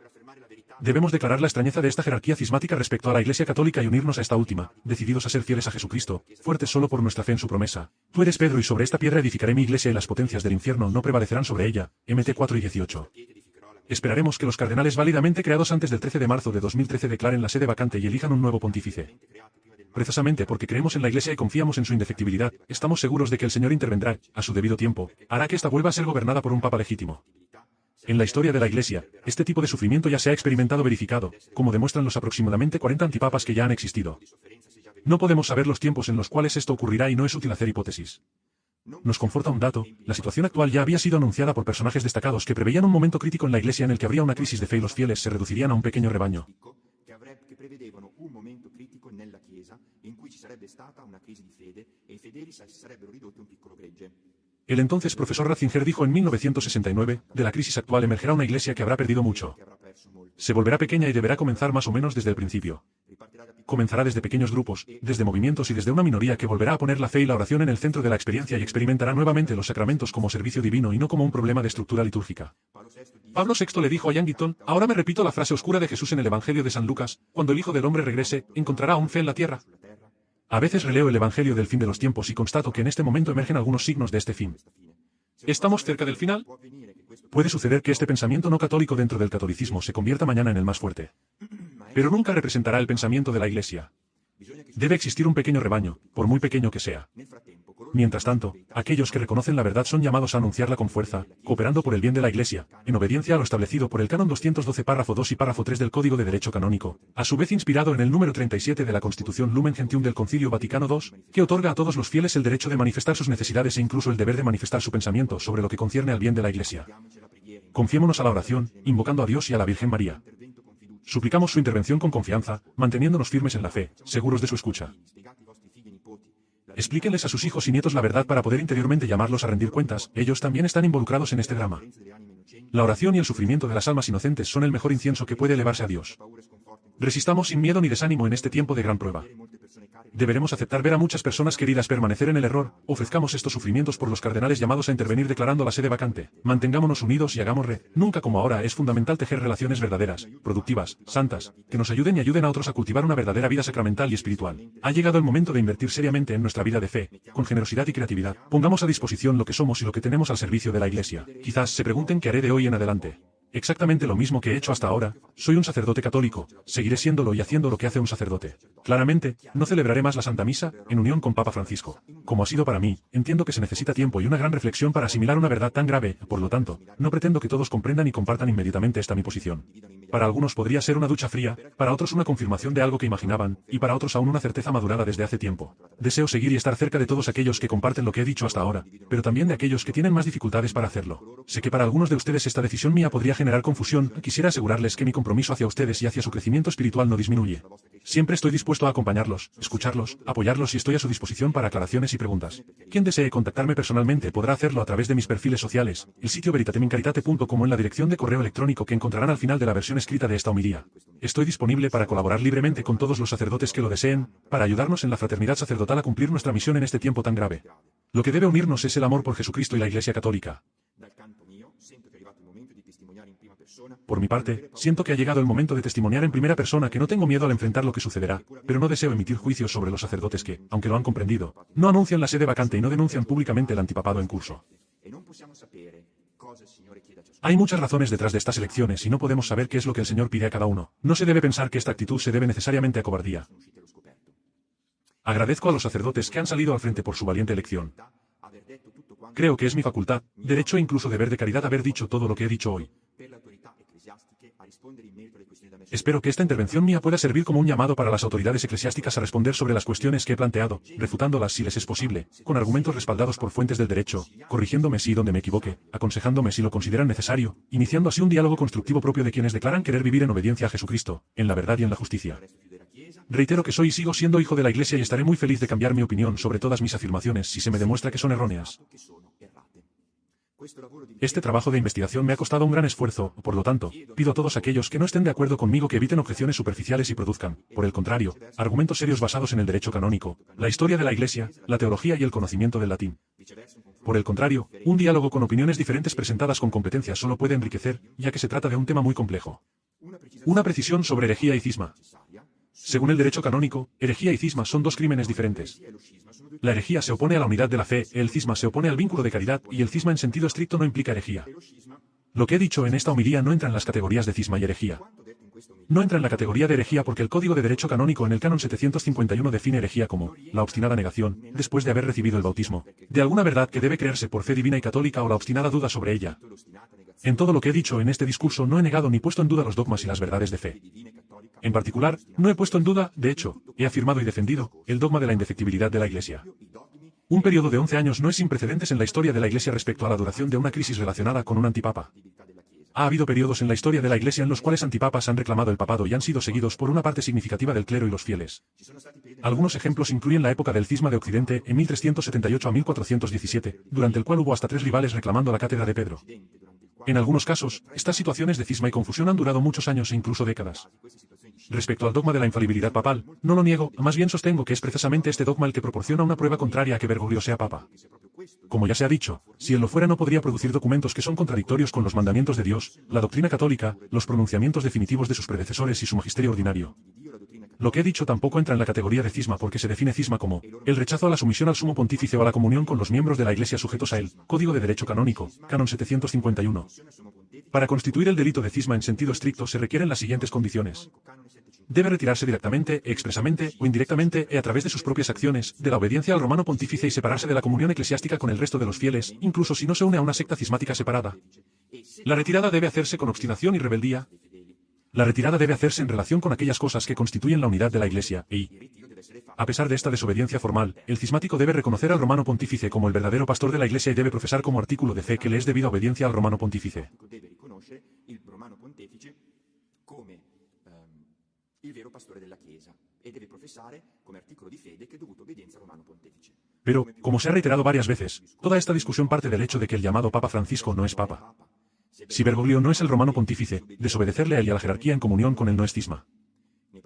Debemos declarar la extrañeza de esta jerarquía cismática respecto a la Iglesia católica y unirnos a esta última, decididos a ser fieles a Jesucristo, fuertes solo por nuestra fe en su promesa. Tú eres Pedro y sobre esta piedra edificaré mi iglesia y las potencias del infierno no prevalecerán sobre ella. Mt 4 y 18. Esperaremos que los cardenales válidamente creados antes del 13 de marzo de 2013 declaren la sede vacante y elijan un nuevo pontífice. Precisamente porque creemos en la Iglesia y confiamos en su indefectibilidad, estamos seguros de que el Señor intervendrá, a su debido tiempo, hará que ésta vuelva a ser gobernada por un papa legítimo. En la historia de la Iglesia, este tipo de sufrimiento ya se ha experimentado verificado, como demuestran los aproximadamente 40 antipapas que ya han existido. No podemos saber los tiempos en los cuales esto ocurrirá y no es útil hacer hipótesis. Nos conforta un dato, la situación actual ya había sido anunciada por personajes destacados que preveían un momento crítico en la Iglesia en el que habría una crisis de fe y los fieles se reducirían a un pequeño rebaño. El entonces profesor Ratzinger dijo en 1969, de la crisis actual emergerá una Iglesia que habrá perdido mucho. Se volverá pequeña y deberá comenzar más o menos desde el principio. Comenzará desde pequeños grupos, desde movimientos y desde una minoría que volverá a poner la fe y la oración en el centro de la experiencia y experimentará nuevamente los sacramentos como servicio divino y no como un problema de estructura litúrgica. Pablo VI le dijo a Youngington, ahora me repito la frase oscura de Jesús en el Evangelio de San Lucas, cuando el Hijo del Hombre regrese, ¿encontrará aún fe en la tierra? A veces releo el Evangelio del fin de los tiempos y constato que en este momento emergen algunos signos de este fin. ¿Estamos cerca del final? Puede suceder que este pensamiento no católico dentro del catolicismo se convierta mañana en el más fuerte. Pero nunca representará el pensamiento de la Iglesia. Debe existir un pequeño rebaño, por muy pequeño que sea. Mientras tanto, aquellos que reconocen la verdad son llamados a anunciarla con fuerza, cooperando por el bien de la Iglesia, en obediencia a lo establecido por el Canon 212 párrafo 2 y párrafo 3 del Código de Derecho Canónico, a su vez inspirado en el número 37 de la Constitución Lumen Gentium del Concilio Vaticano II, que otorga a todos los fieles el derecho de manifestar sus necesidades e incluso el deber de manifestar su pensamiento sobre lo que concierne al bien de la Iglesia. Confiémonos a la oración, invocando a Dios y a la Virgen María. Suplicamos su intervención con confianza, manteniéndonos firmes en la fe, seguros de su escucha. Explíquenles a sus hijos y nietos la verdad para poder interiormente llamarlos a rendir cuentas, ellos también están involucrados en este drama. La oración y el sufrimiento de las almas inocentes son el mejor incienso que puede elevarse a Dios. Resistamos sin miedo ni desánimo en este tiempo de gran prueba. Deberemos aceptar ver a muchas personas queridas permanecer en el error, ofrezcamos estos sufrimientos por los cardenales llamados a intervenir declarando la sede vacante, mantengámonos unidos y hagamos nunca como ahora es fundamental tejer relaciones verdaderas, productivas, santas, que nos ayuden y ayuden a otros a cultivar una verdadera vida sacramental y espiritual. Ha llegado el momento de invertir seriamente en nuestra vida de fe, con generosidad y creatividad. Pongamos a disposición lo que somos y lo que tenemos al servicio de la Iglesia. Quizás se pregunten qué haré de hoy en adelante. Exactamente lo mismo que he hecho hasta ahora, soy un sacerdote católico, seguiré siéndolo y haciendo lo que hace un sacerdote. Claramente, no celebraré más la Santa Misa, en unión con Papa Francisco. Como ha sido para mí, entiendo que se necesita tiempo y una gran reflexión para asimilar una verdad tan grave, por lo tanto, no pretendo que todos comprendan y compartan inmediatamente esta mi posición. Para algunos podría ser una ducha fría, para otros una confirmación de algo que imaginaban, y para otros aún una certeza madurada desde hace tiempo. Deseo seguir y estar cerca de todos aquellos que comparten lo que he dicho hasta ahora, pero también de aquellos que tienen más dificultades para hacerlo. Sé que para algunos de ustedes esta decisión mía podría generar confusión, quisiera asegurarles que mi compromiso hacia ustedes y hacia su crecimiento espiritual no disminuye. Siempre estoy dispuesto a acompañarlos, escucharlos, apoyarlos y estoy a su disposición para aclaraciones y preguntas. Quien desee contactarme personalmente podrá hacerlo a través de mis perfiles sociales, el sitio veritateminincaritate.com o en la dirección de correo electrónico que encontrarán al final de la versión escrita de esta homilía. Estoy disponible para colaborar libremente con todos los sacerdotes que lo deseen, para ayudarnos en la fraternidad sacerdotal a cumplir nuestra misión en este tiempo tan grave. Lo que debe unirnos es el amor por Jesucristo y la Iglesia Católica. Por mi parte, siento que ha llegado el momento de testimoniar en primera persona que no tengo miedo al enfrentar lo que sucederá, pero no deseo emitir juicios sobre los sacerdotes que, aunque lo han comprendido, no anuncian la sede vacante y no denuncian públicamente el antipapado en curso. Hay muchas razones detrás de estas elecciones y no podemos saber qué es lo que el Señor pide a cada uno. No se debe pensar que esta actitud se debe necesariamente a cobardía. Agradezco a los sacerdotes que han salido al frente por su valiente elección. Creo que es mi facultad, derecho e incluso deber de caridad haber dicho todo lo que he dicho hoy. Espero que esta intervención mía pueda servir como un llamado para las autoridades eclesiásticas a responder sobre las cuestiones que he planteado, refutándolas si les es posible, con argumentos respaldados por fuentes del derecho, corrigiéndome si y donde me equivoque, aconsejándome si lo consideran necesario, iniciando así un diálogo constructivo propio de quienes declaran querer vivir en obediencia a Jesucristo, en la verdad y en la justicia. Reitero que soy y sigo siendo hijo de la Iglesia y estaré muy feliz de cambiar mi opinión sobre todas mis afirmaciones si se me demuestra que son erróneas. Este trabajo de investigación me ha costado un gran esfuerzo, por lo tanto, pido a todos aquellos que no estén de acuerdo conmigo que eviten objeciones superficiales y produzcan, por el contrario, argumentos serios basados en el derecho canónico, la historia de la Iglesia, la teología y el conocimiento del latín. Por el contrario, un diálogo con opiniones diferentes presentadas con competencia solo puede enriquecer, ya que se trata de un tema muy complejo. Una precisión sobre herejía y cisma. Según el derecho canónico, herejía y cisma son dos crímenes diferentes. La herejía se opone a la unidad de la fe, el cisma se opone al vínculo de caridad, y el cisma en sentido estricto no implica herejía. Lo que he dicho en esta homilía no entra en las categorías de cisma y herejía. No entra en la categoría de herejía porque el Código de Derecho Canónico en el Canon 751 define herejía como la obstinada negación, después de haber recibido el bautismo, de alguna verdad que debe creerse por fe divina y católica o la obstinada duda sobre ella. En todo lo que he dicho en este discurso no he negado ni puesto en duda los dogmas y las verdades de fe. En particular, no he puesto en duda, de hecho, he afirmado y defendido, el dogma de la indefectibilidad de la Iglesia. Un periodo de 11 años no es sin precedentes en la historia de la Iglesia respecto a la duración de una crisis relacionada con un antipapa. Ha habido periodos en la historia de la Iglesia en los cuales antipapas han reclamado el papado y han sido seguidos por una parte significativa del clero y los fieles. Algunos ejemplos incluyen la época del cisma de Occidente en 1378 a 1417, durante el cual hubo hasta 3 rivales reclamando la cátedra de Pedro. En algunos casos, estas situaciones de cisma y confusión han durado muchos años e incluso décadas. Respecto al dogma de la infalibilidad papal, no lo niego, más bien sostengo que es precisamente este dogma el que proporciona una prueba contraria a que Bergoglio sea papa. Como ya se ha dicho, si él lo fuera no podría producir documentos que son contradictorios con los mandamientos de Dios, la doctrina católica, los pronunciamientos definitivos de sus predecesores y su magisterio ordinario. Lo que he dicho tampoco entra en la categoría de cisma porque se define cisma como el rechazo a la sumisión al sumo pontífice o a la comunión con los miembros de la Iglesia sujetos a él, Código de Derecho Canónico, Canon 751. Para constituir el delito de cisma en sentido estricto se requieren las siguientes condiciones. Debe retirarse directamente, expresamente o indirectamente a través de sus propias acciones, de la obediencia al romano pontífice y separarse de la comunión eclesiástica con el resto de los fieles, incluso si no se une a una secta cismática separada. La retirada debe hacerse con obstinación y rebeldía. La retirada debe hacerse en relación con aquellas cosas que constituyen la unidad de la Iglesia, a pesar de esta desobediencia formal, el cismático debe reconocer al romano pontífice como el verdadero pastor de la Iglesia y debe profesar como artículo de fe que le es debida obediencia al romano pontífice. Pero, como se ha reiterado varias veces, toda esta discusión parte del hecho de que el llamado Papa Francisco no es papa. Si Bergoglio no es el romano pontífice, desobedecerle a él y a la jerarquía en comunión con él no es cisma.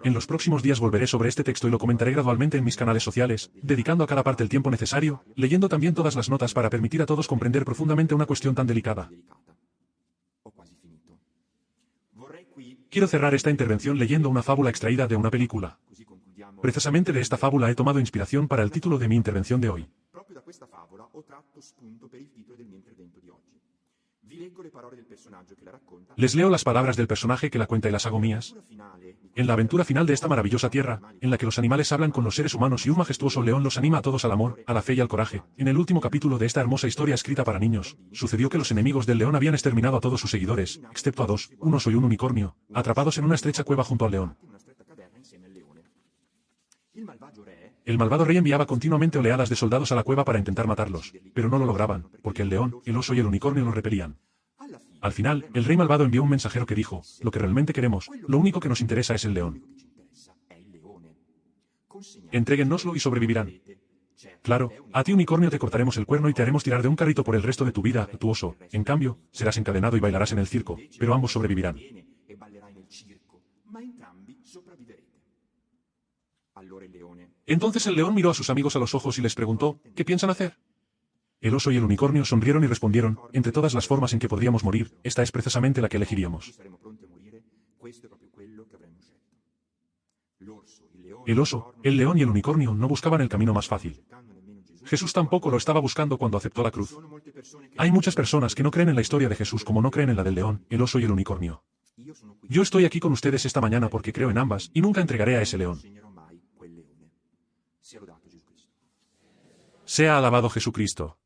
En los próximos días volveré sobre este texto y lo comentaré gradualmente en mis canales sociales, dedicando a cada parte el tiempo necesario, leyendo también todas las notas para permitir a todos comprender profundamente una cuestión tan delicada. Quiero cerrar esta intervención leyendo una fábula extraída de una película. Precisamente de esta fábula he tomado inspiración para el título de mi intervención de hoy. Les leo las palabras del personaje que la cuenta y las hago mías. En la aventura final de esta maravillosa tierra, en la que los animales hablan con los seres humanos y un majestuoso león los anima a todos al amor, a la fe y al coraje, en el último capítulo de esta hermosa historia escrita para niños, sucedió que los enemigos del león habían exterminado a todos sus seguidores, excepto a 2, un oso y un unicornio, atrapados en una estrecha cueva junto al león. El malvado rey enviaba continuamente oleadas de soldados a la cueva para intentar matarlos, pero no lo lograban, porque el león, el oso y el unicornio los repelían. Al final, el rey malvado envió un mensajero que dijo, lo que realmente queremos, lo único que nos interesa es el león. Entréguennoslo y sobrevivirán. Claro, a ti unicornio te cortaremos el cuerno y te haremos tirar de un carrito por el resto de tu vida, tu oso, en cambio, serás encadenado y bailarás en el circo, pero ambos sobrevivirán. Entonces el león miró a sus amigos a los ojos y les preguntó, ¿qué piensan hacer? El oso y el unicornio sonrieron y respondieron, entre todas las formas en que podríamos morir, esta es precisamente la que elegiríamos. El oso, el león y el unicornio no buscaban el camino más fácil. Jesús tampoco lo estaba buscando cuando aceptó la cruz. Hay muchas personas que no creen en la historia de Jesús como no creen en la del león, el oso y el unicornio. Yo estoy aquí con ustedes esta mañana porque creo en ambas y nunca entregaré a ese león. Sea alabado Jesucristo.